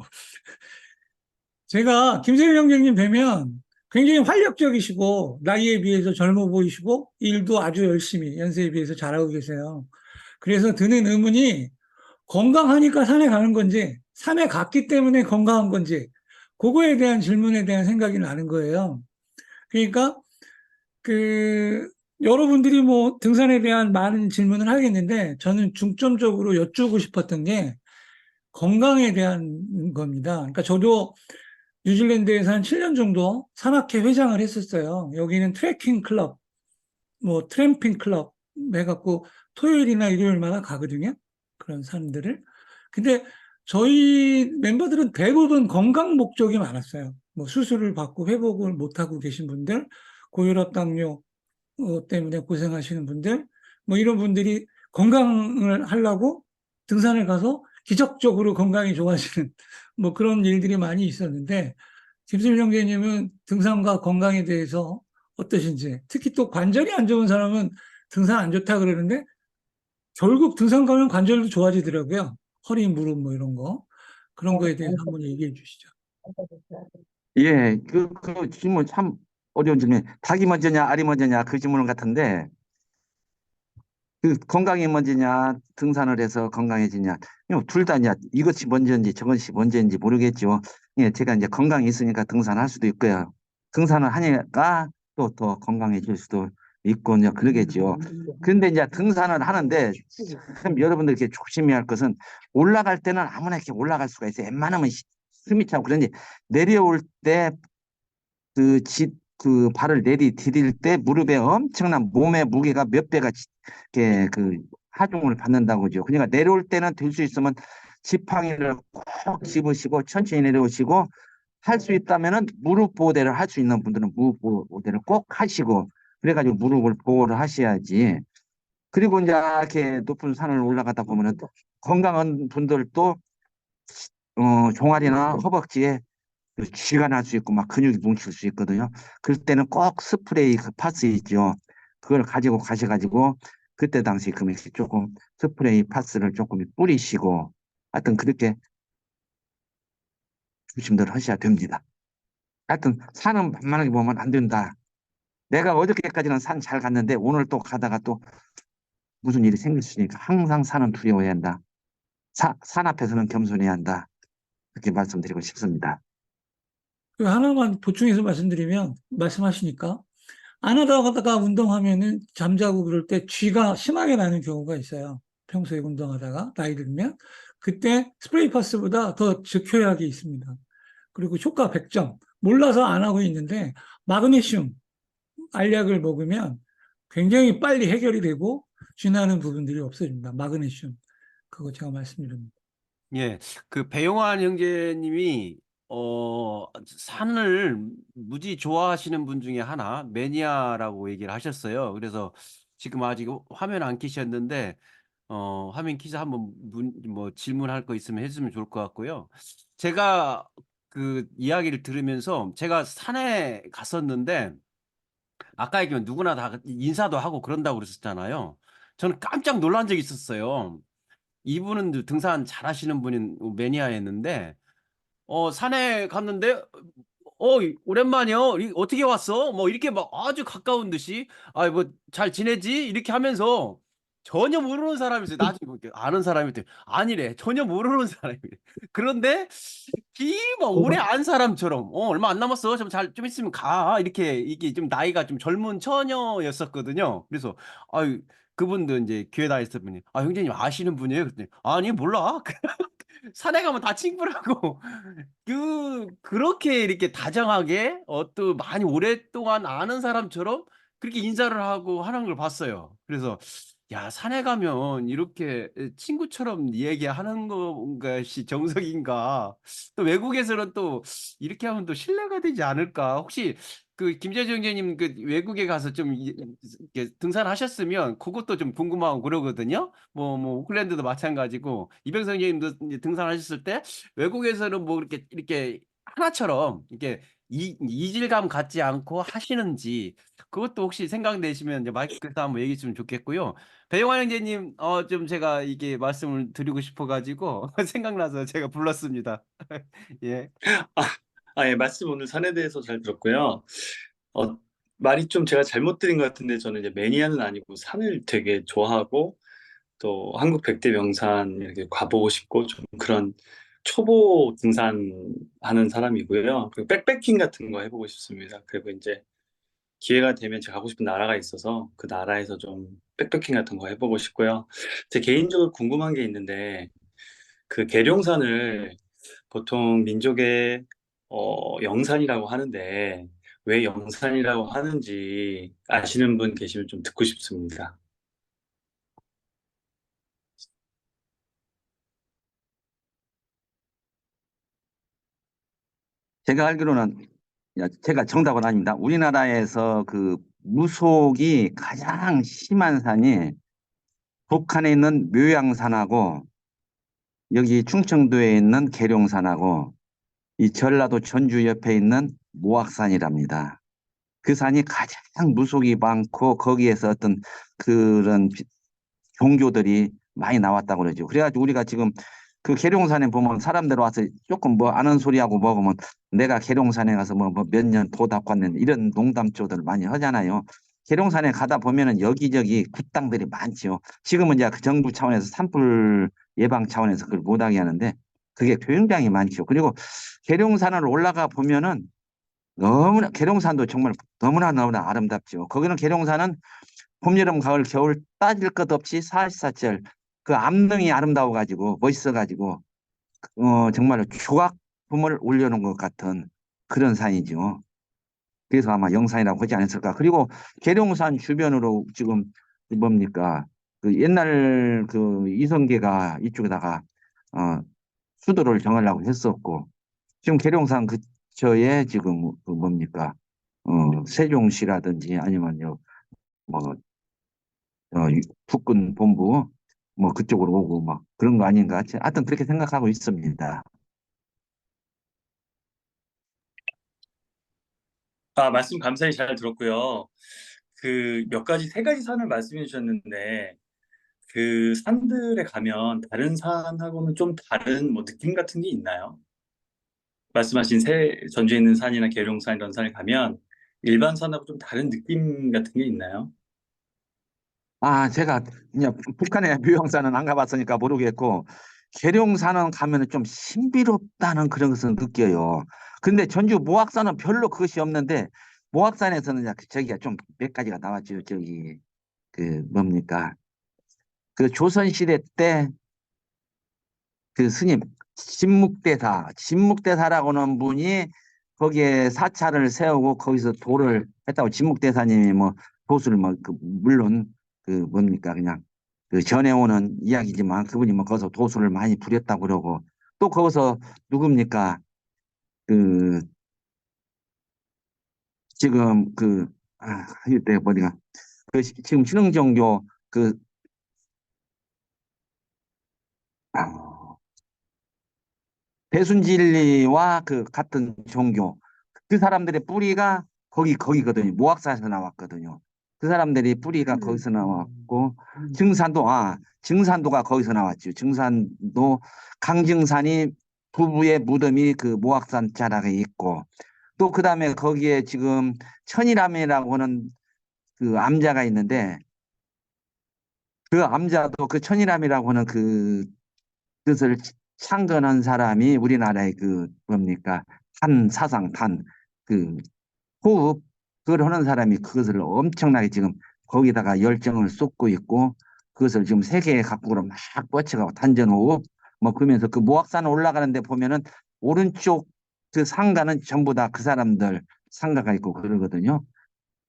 제가 김세윤 형제님 뵈면 굉장히 활력적이시고, 나이에 비해서 젊어 보이시고, 일도 아주 열심히 연세에 비해서 잘하고 계세요. 그래서 드는 의문이 건강하니까 산에 가는 건지, 산에 갔기 때문에 건강한 건지, 그거에 대한 질문에 대한 생각이 나는 거예요. 그러니까 여러분들이 뭐 등산에 대한 많은 질문을 하겠는데 저는 중점적으로 여쭈고 싶었던 게 건강에 대한 겁니다. 그러니까 저도 뉴질랜드에서 한 7년 정도 산악회 회장을 했었어요. 여기는 트레킹 클럽, 뭐 트램핑 클럽 해갖고 토요일이나 일요일마다 가거든요. 그런 사람들을. 근데 저희 멤버들은 대부분 건강 목적이 많았어요. 뭐 수술을 받고 회복을 못하고 계신 분들, 고혈압, 당뇨, 때문에 고생하시는 분들, 뭐 이런 분들이 건강을 하려고 등산을 가서 기적적으로 건강이 좋아지는 뭐 그런 일들이 많이 있었는데, 김수민 형제님은 등산과 건강에 대해서 어떠신지, 특히 또 관절이 안 좋은 사람은 등산 안 좋다 그러는데, 결국 등산 가면 관절도 좋아지더라고요. 허리, 무릎 뭐 이런 거. 그런 거에 대해서 한번 얘기해 주시죠. 예, 그 질문 참 어려운 질문. 닭이 먼저냐, 알이 먼저냐 그 질문 같은데 그 건강이 먼저냐, 등산을 해서 건강해지냐, 둘 다 이제 이것이 먼저인지 저것이 먼저인지 모르겠죠. 예, 제가 이제 건강이 있으니까 등산할 수도 있고요. 등산을 하니까 또 더 건강해질 수도 있고, 이제 그러겠죠. 그런데 이제 등산을 하는데 참 여러분들 이렇게 조심해야 할 것은 올라갈 때는 아무나 이렇게 올라갈 수가 있어요. 웬만하면 숨이 차고 그런지 내려올 때 그 발을 내디딜 때 무릎에 엄청난 몸의 무게가 몇 배가 이렇게 그 하중을 받는다고죠. 그러니까 내려올 때는 될 수 있으면 지팡이를 꼭 집으시고 천천히 내려오시고 할 수 있다면은 무릎 보호대를 할 수 있는 분들은 무릎 보호대를 꼭 하시고 그래가지고 무릎을 보호를 하셔야지. 그리고 이제 이렇게 높은 산을 올라가다 보면은 또 건강한 분들도 종아리나 허벅지에 쥐가 날 수 있고 막 근육이 뭉칠 수 있거든요. 그럴 때는 꼭 스프레이 그 파스 있죠. 그걸 가지고 가셔가지고 그때 당시 그 조금 스프레이 파스를 조금 뿌리시고 하여튼 그렇게 조심들 하셔야 됩니다. 하여튼 산은 만만하게 보면 안 된다. 내가 어저께까지는 산 잘 갔는데 오늘 또 가다가 또 무슨 일이 생길 수 있으니까 항상 산은 두려워해야 한다. 산 앞에서는 겸손해야 한다. 그렇게 말씀드리고 싶습니다. 그 하나만 보충해서 말씀하시니까, 안 하다가 운동하면은 잠자고 그럴 때 쥐가 심하게 나는 경우가 있어요. 평소에 운동하다가, 나이 들면. 그때 스프레이 파스보다 더 즉효약이 있습니다. 그리고 효과 100점. 몰라서 안 하고 있는데, 마그네슘 알약을 먹으면 굉장히 빨리 해결이 되고, 쥐 나는 부분들이 없어집니다. 마그네슘. 그거 제가 말씀드립니다. 예, 그 배용환 형제님이 산을 무지 좋아하시는 분 중에 하나 매니아라고 얘기를 하셨어요. 그래서 지금 아직 화면 안 켜셨는데 화면 켜서 한번 뭐 질문할 거 있으면 해주면 좋을 것 같고요. 제가 그 이야기를 들으면서 제가 산에 갔었는데 아까 얘기한 누구나 다 인사도 하고 그런다고 그랬었잖아요. 저는 깜짝 놀란 적이 있었어요. 이분은 등산 잘하시는 분인 매니아였는데 산에 갔는데 오랜만이요. 어떻게 왔어? 뭐 이렇게 막 아주 가까운 듯이 뭐 잘 지내지? 이렇게 하면서 전혀 모르는 사람이었어요. 나중에 보니까 아는 사람이 아니래. 전혀 모르는 사람이래. 그런데 막 오래 안 사람처럼 얼마 안 남았어. 좀 있으면 가. 이렇게 이게 좀 나이가 좀 젊은 처녀였었거든요. 그래서 아유 그분도 이제 교회 다녔을 분이 형제님 아시는 분이에요? 그랬더니 아니 몰라. 산에 가면 다 친구라고 그렇게 이렇게 다정하게 또 많이 오랫동안 아는 사람처럼 그렇게 인사를 하고 하는 걸 봤어요. 그래서 야, 산에 가면 이렇게 친구처럼 얘기하는 것이 정석인가? 또 외국에서는 또 이렇게 하면 또 신뢰가 되지 않을까? 혹시 그 김재주 형제님 그 외국에 가서 좀 이렇게 등산하셨으면 그것도 좀 궁금하고 그러거든요. 뭐 오클랜드도 마찬가지고 이병성 형님도 이제 등산하셨을 때 외국에서는 뭐 이렇게 하나처럼 이렇게 이질감 갖지 않고 하시는지 그것도 혹시 생각되시면 이제 마이크에서 한번 얘기해 주면 좋겠고요. 배용환 형제님 좀 제가 이게 말씀을 드리고 싶어 가지고 생각나서 제가 불렀습니다. 예. 예, 말씀 오늘 산에 대해서 잘 들었고요. 말이 좀 제가 잘못 드린 것 같은데 저는 이제 매니아는 아니고 산을 되게 좋아하고 또 한국 백대 명산 이렇게 가보고 싶고 좀 그런 초보 등산하는 사람이고요. 그리고 백패킹 같은 거 해보고 싶습니다. 그리고 이제 기회가 되면 제가 가고 싶은 나라가 있어서 그 나라에서 좀 백패킹 같은 거 해보고 싶고요. 제 개인적으로 궁금한 게 있는데 그 계룡산을 보통 민족의 영산이라고 하는데 왜 영산이라고 하는지 아시는 분 계시면 좀 듣고 싶습니다. 제가 알기로는 제가 정답은 아닙니다. 우리나라에서 그 무속이 가장 심한 산이 북한에 있는 묘양산하고 여기 충청도에 있는 계룡산하고 이 전라도 전주 옆에 있는 모악산이랍니다. 그 산이 가장 무속이 많고 거기에서 어떤 그런 종교들이 많이 나왔다고 그러죠. 그래가지고 우리가 지금 그 계룡산에 보면 사람들 와서 조금 뭐 아는 소리하고 먹으면 내가 계룡산에 가서 뭐 몇 년 도 닦고 왔는데 이런 농담조들 많이 하잖아요. 계룡산에 가다 보면은 여기저기 굿당들이 많지요. 지금은 이제 그 정부 차원에서 산불 예방 차원에서 그걸 못하게 하는데 그게 굉장히 많죠. 그리고 계룡산을 올라가 보면은 너무나 계룡산도 정말 너무나 아름답죠. 거기는 계룡산은 봄, 여름, 가을, 겨울 따질 것 없이 24절 그 암릉이 아름다워 가지고 멋있어 가지고 정말 조각품을 올려놓은 것 같은 그런 산이죠. 그래서 아마 영산이라고 하지 않았을까. 그리고 계룡산 주변으로 지금 뭡니까 그 옛날 그 이성계가 이쪽에다가 어, 수도를 정하려고 했었고 지금 계룡산 근처에 지금 그 뭡니까 세종시라든지 아니면요 뭐 국군 본부 뭐 그쪽으로 오고 막 그런 거 아닌가. 하여튼 그렇게 생각하고 있습니다. 말씀 감사히 잘 들었고요. 그 몇 가지, 세 가지 산을 말씀해 주셨는데, 그 산들에 가면 다른 산하고는 좀 다른 뭐 느낌 같은 게 있나요? 말씀하신 전주에 있는 산이나 계룡산 이런 산에 가면 일반 산하고 좀 다른 느낌 같은 게 있나요? 제가 그냥 북한의 묘양산은 안 가봤으니까 모르겠고 계룡산은 가면은 좀 신비롭다는 그런 것을 느껴요. 근데 전주 모악산은 별로 그것이 없는데 모악산에서는 저기가 좀 몇 가지가 나왔죠. 저기 그 뭡니까 그 조선시대 때 그 스님 진묵대사라고는 분이 거기에 사찰을 세우고 거기서 도를 했다고 진묵대사님이 뭐 도수를 물론 그 뭡니까 그냥 그 전해오는 이야기지만 그분이 뭐 거기서 도수를 많이 부렸다고 그러고 또 거기서 누굽니까 그 지금 이때 머리가 지금 신흥종교 그 배순진리와 그 같은 종교 그 사람들의 뿌리가 거기거든요. 모악산에서 나왔거든요. 그 사람들이 뿌리가 거기서 나왔고 증산도가 거기서 나왔죠. 증산도 강증산이 부부의 무덤이 그 모악산 자락에 있고 또 그다음에 거기에 지금 천이람이라고 하는 그 암자가 있는데 그 암자도 그 천이람이라고 하는 그 뜻을 창건한 사람이 우리나라의 그 뭡니까 그 호흡 그걸 하는 사람이 그것을 엄청나게 지금 거기다가 열정을 쏟고 있고 그것을 지금 세계 각국으로 막 뻗쳐가고 단전호흡 뭐 그러면서 그 모악산 올라가는데 보면은 오른쪽 그 상가는 전부 다 그 사람들 상가가 있고 그러거든요.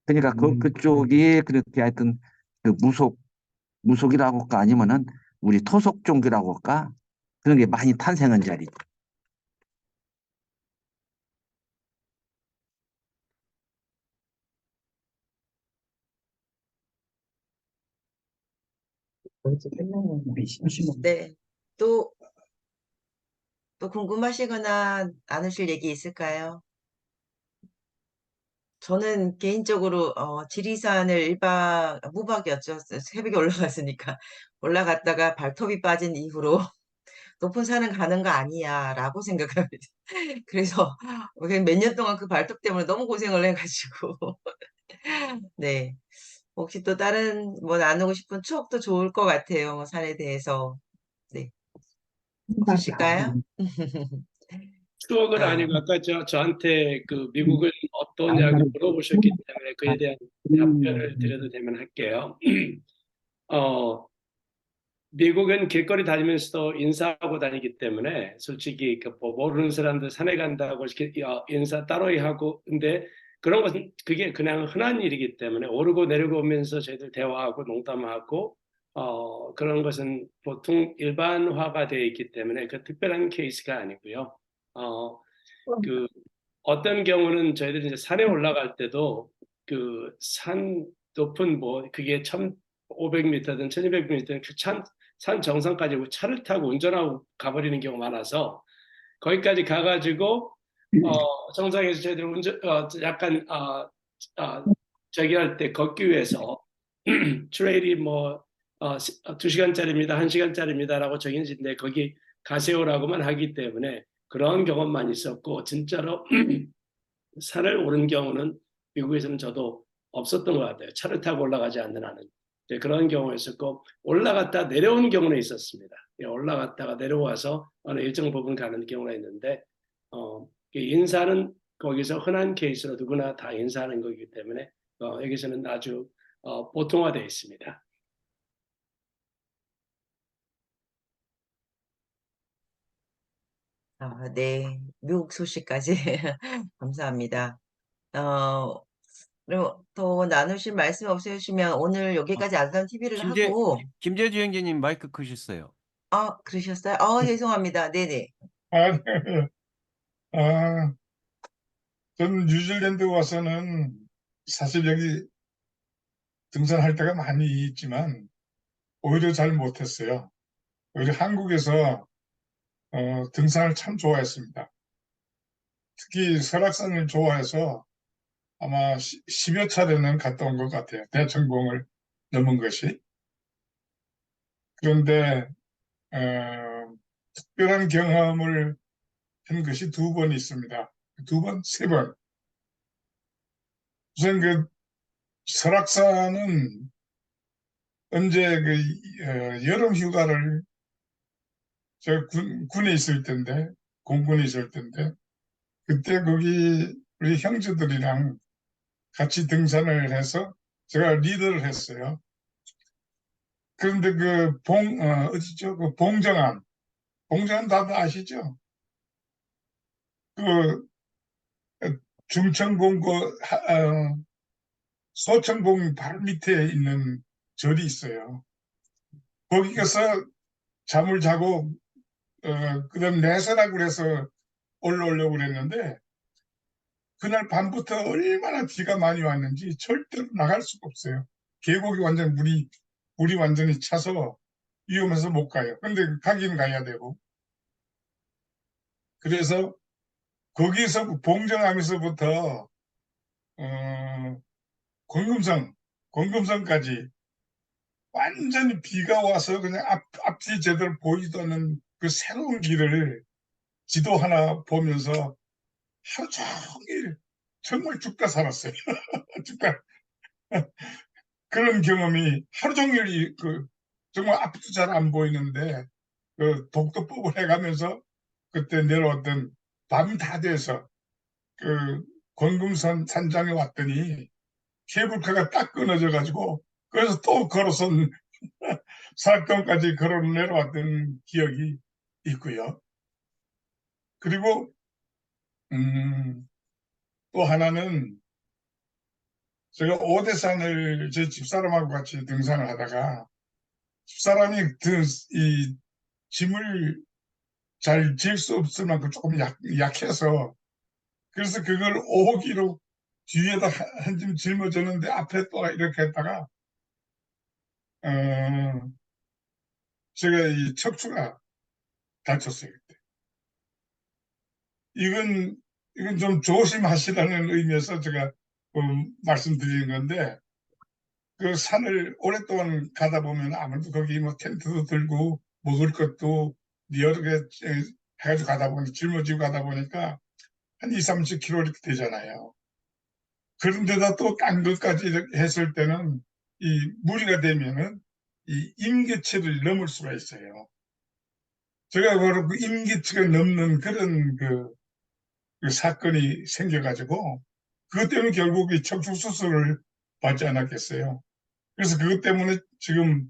그러니까 그쪽이 그렇게 하여튼 그 무속이라고 할까 아니면은 우리 토속 종교라고 할까 그런 게 많이 탄생한 자리죠. 네. 또, 또 궁금하시거나 나누실 얘기 있을까요? 저는 개인적으로 지리산을 무박이었죠. 새벽에 올라갔으니까. 올라갔다가 발톱이 빠진 이후로 높은 산은 가는 거 아니야 라고 생각합니다. 그래서 몇 년 동안 그 발톱 때문에 너무 고생을 해가지고 네. 혹시 또 다른 뭐 나누고 싶은 추억도 좋을 것 같아요. 뭐 산에 대해서. 네. 없으실까요? 추억은 아, 아니고 아까 저한테 그 미국은 어떠냐고 물어보셨기 때문에 그에 대한 답변을 드려도 되면 할게요. 미국은 길거리 다니면서도 인사하고 다니기 때문에 솔직히 뭐 모르는 사람들 산에 간다고 이렇게 인사 따로히 하고 근데 그런 것은 그게 그냥 흔한 일이기 때문에 오르고 내리고 오면서 저희들 대화하고 농담하고 그런 것은 보통 일반화가 되어 있기 때문에 그 특별한 케이스가 아니고요. 그 어떤 경우는 저희들이 이제 산에 올라갈 때도 그 산 높은 뭐 그게 1,500m든 1,200m든 그 산 정상까지 차를 타고 운전하고 가버리는 경우가 많아서 거기까지 가가지고 정상에서 저희들 약간 저기 할 때 걷기 위해서 트레일이 뭐 2시간짜리입니다, 1시간짜리입니다라고 정해진데 거기 가세요라고만 하기 때문에 그런 경험만 있었고 진짜로 산을 오른 경우는 미국에서는 저도 없었던 것 같아요. 차를 타고 올라가지 않는 한은. 그런 경우가 있었고 올라갔다 내려오는 경우는 있었습니다. 올라갔다가 내려와서 어느 일정 부분 가는 경우가 있는데 인사는 거기서 흔한 케이스로 누구나 다 인사하는 거기 때문에 여기서는 아주 보통화되어 있습니다. 네. 미국 소식까지 감사합니다. 어, 그리고 더 나누실 말씀 없으시면 오늘 여기까지 아산 TV를 하고, 김재주 형제님 마이크 끄셨어요. 그러셨어요? 죄송합니다. 네네. 아, 아, 저는 뉴질랜드 와서는 사실 여기 등산할 때가 많이 있지만 오히려 잘 못했어요. 오히려 한국에서 등산을 참 좋아했습니다. 특히 설악산을 좋아해서 아마 10여 차례는 갔다 온 것 같아요. 대천공을 넘은 것이. 그런데 특별한 경험을 한 것이 2번 있습니다. 2번, 3번. 우선 그 설악산은 언제 여름 휴가를 저 군에 있을 텐데, 공군에 있을 텐데, 그때 거기 우리 형제들이랑 같이 등산을 해서 제가 리더를 했어요. 그런데 어디죠? 그 봉정암 다들 아시죠? 그 중천공 소천공 바로 밑에 있는 절이 있어요. 거기 가서 잠을 자고 그다음 내서라고 그래서 올라오려고 그랬는데 그날 밤부터 얼마나 비가 많이 왔는지 절대로 나갈 수가 없어요. 계곡이 완전 물이 완전히 차서 위험해서 못 가요. 근데 가긴 가야 되고. 그래서 거기서 봉정암에서부터 권금성까지 완전히 비가 와서 그냥 앞이 제대로 보이도 않는 그 새로운 길을 지도 하나 보면서 하루 종일 정말 죽다 살았어요. 죽다. 그런 경험이 하루 종일 정말 앞도 잘 안 보이는데 그 독도법을 해가면서 그때 내려왔던 밤이 다 돼서 그 권금선 산장에 왔더니 케이블카가 딱 끊어져 가지고 그래서 또 걸어서 사건까지 걸어 내려왔던 기억이 있고요. 그리고 또 하나는 제가 오대산을 제 집사람하고 같이 등산을 하다가 집사람이 이 짐을 잘 질 수 없을 만큼 조금 약해서 그래서 그걸 오기로 뒤에다 한 짐 짊어졌는데 앞에 또 이렇게 했다가 어, 제가 이 척추가 다쳤어요. 그때. 이건 좀 조심하시라는 의미에서 제가 말씀드리는 건데 그 산을 오랫동안 가다 보면 아무래도 거기 뭐 텐트도 들고 먹을 것도 여러 개 해가지고 가다 보니 짊어지고 가다 보니까 한 2, 30km 이렇게 되잖아요. 그런데다 또 딴 것까지 이렇게 했을 때는 이 무리가 되면은 이 임계치를 넘을 수가 있어요. 제가 바로 그 임계치가 넘는 그런 그 사건이 생겨가지고 그것 때문에 결국 이 척추 수술을 받지 않았겠어요. 그래서 그것 때문에 지금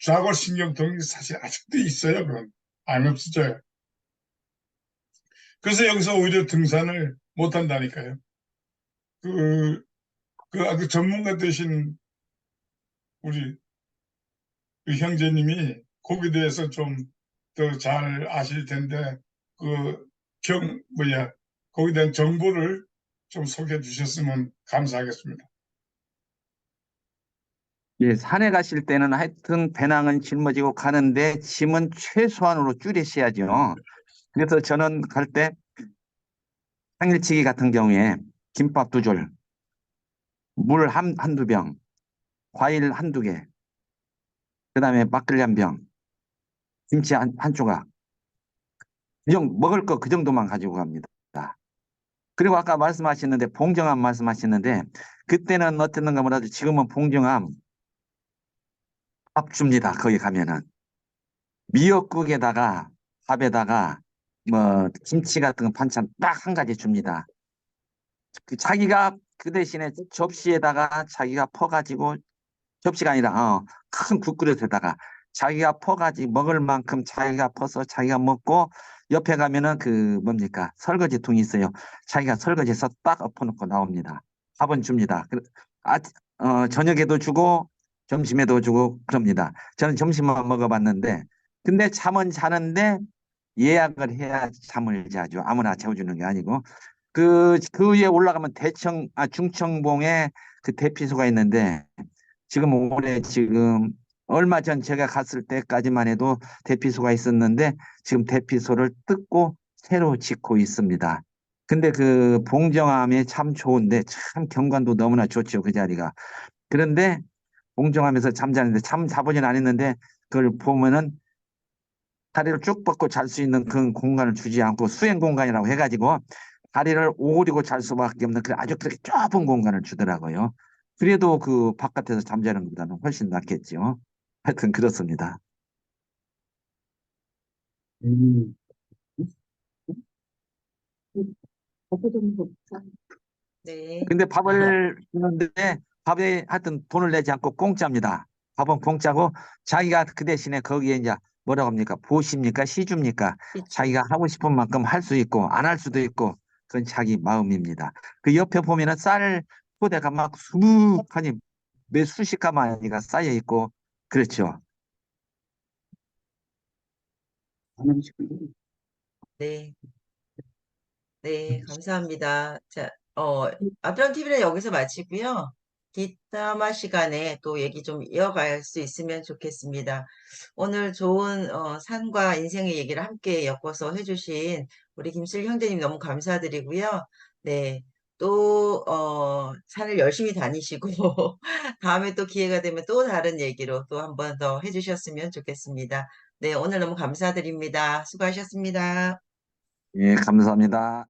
좌골신경통이 사실 아직도 있어요. 그건 안 없어져요. 그래서 여기서 오히려 등산을 못 한다니까요. 그 전문가 되신 우리 그 형제님이 거기에 대해서 좀 더 잘 아실 텐데 거기에 대한 정보를 좀 소개해 주셨으면 감사하겠습니다. 예, 산에 가실 때는 하여튼 배낭은 짊어지고 가는데 짐은 최소한으로 줄이셔야죠. 그래서 저는 갈 때 당일치기 같은 경우에 김밥 2줄, 물 한두 병, 과일 한두 개, 그다음에 막걸리 한 병, 김치 한 조각. 먹을 거 그 정도만 가지고 갑니다. 그리고 아까 말씀하셨는데 봉정암 말씀하셨는데 그때는 어땠는가 몰라도 지금은 봉정암 밥 줍니다. 거기 가면은 미역국에다가 밥에다가 뭐 김치 같은 거 반찬 딱 한 가지 줍니다. 그 자기가 그 대신에 접시에다가 자기가 퍼가지고 접시가 아니라 큰 국그릇에다가 자기가 퍼가지고 먹을 만큼 자기가 퍼서 자기가 먹고 옆에 가면은 그 뭡니까 설거지통이 있어요. 자기가 설거지해서 딱 엎어놓고 나옵니다. 밥은 줍니다. 저녁에도 주고 점심에도 주고 그럽니다. 저는 점심만 먹어봤는데 근데 잠은 자는데 예약을 해야 잠을 자죠. 아무나 재워주는 게 아니고 그 위에 올라가면 중청봉에 그 대피소가 있는데 지금 올해 지금 얼마 전 제가 갔을 때까지만 해도 대피소가 있었는데 지금 대피소를 뜯고 새로 짓고 있습니다. 근데 그 봉정암이 참 좋은데 참 경관도 너무나 좋죠. 그 자리가. 그런데 봉정암에서 잠자는데 잠 자보진 않았는데 그걸 보면은 다리를 쭉 뻗고 잘 수 있는 그런 공간을 주지 않고 수행 공간이라고 해가지고 다리를 오그리고 잘 수밖에 없는 그 아주 그렇게 좁은 공간을 주더라고요. 그래도 그 바깥에서 잠자는 것보다는 훨씬 낫겠죠. 하여튼 그렇습니다. 음. 네. 근데 밥을 주는데 밥에 하여튼 돈을 내지 않고 공짜입니다. 밥은 공짜고 자기가 그 대신에 거기에 이제 뭐라고 합니까? 보십니까? 시줍니까? 자기가 하고 싶은 만큼 할 수 있고 안 할 수도 있고 그건 자기 마음입니다. 그 옆에 보면은 쌀 포대가 막 수북하니 몇 수십 가마니가 쌓여 있고 그렇죠. 네. 네, 감사합니다. 자, 아프람 TV는 여기서 마치고요. 뒷담화 시간에 또 얘기 좀 이어갈 수 있으면 좋겠습니다. 오늘 좋은 산과 인생의 얘기를 함께 엮어서 해주신 우리 김슬 형제님 너무 감사드리고요. 네, 또 산을 열심히 다니시고 다음에 또 기회가 되면 또 다른 얘기로 또 한 번 더 해주셨으면 좋겠습니다. 네, 오늘 너무 감사드립니다. 수고하셨습니다. 예, 감사합니다.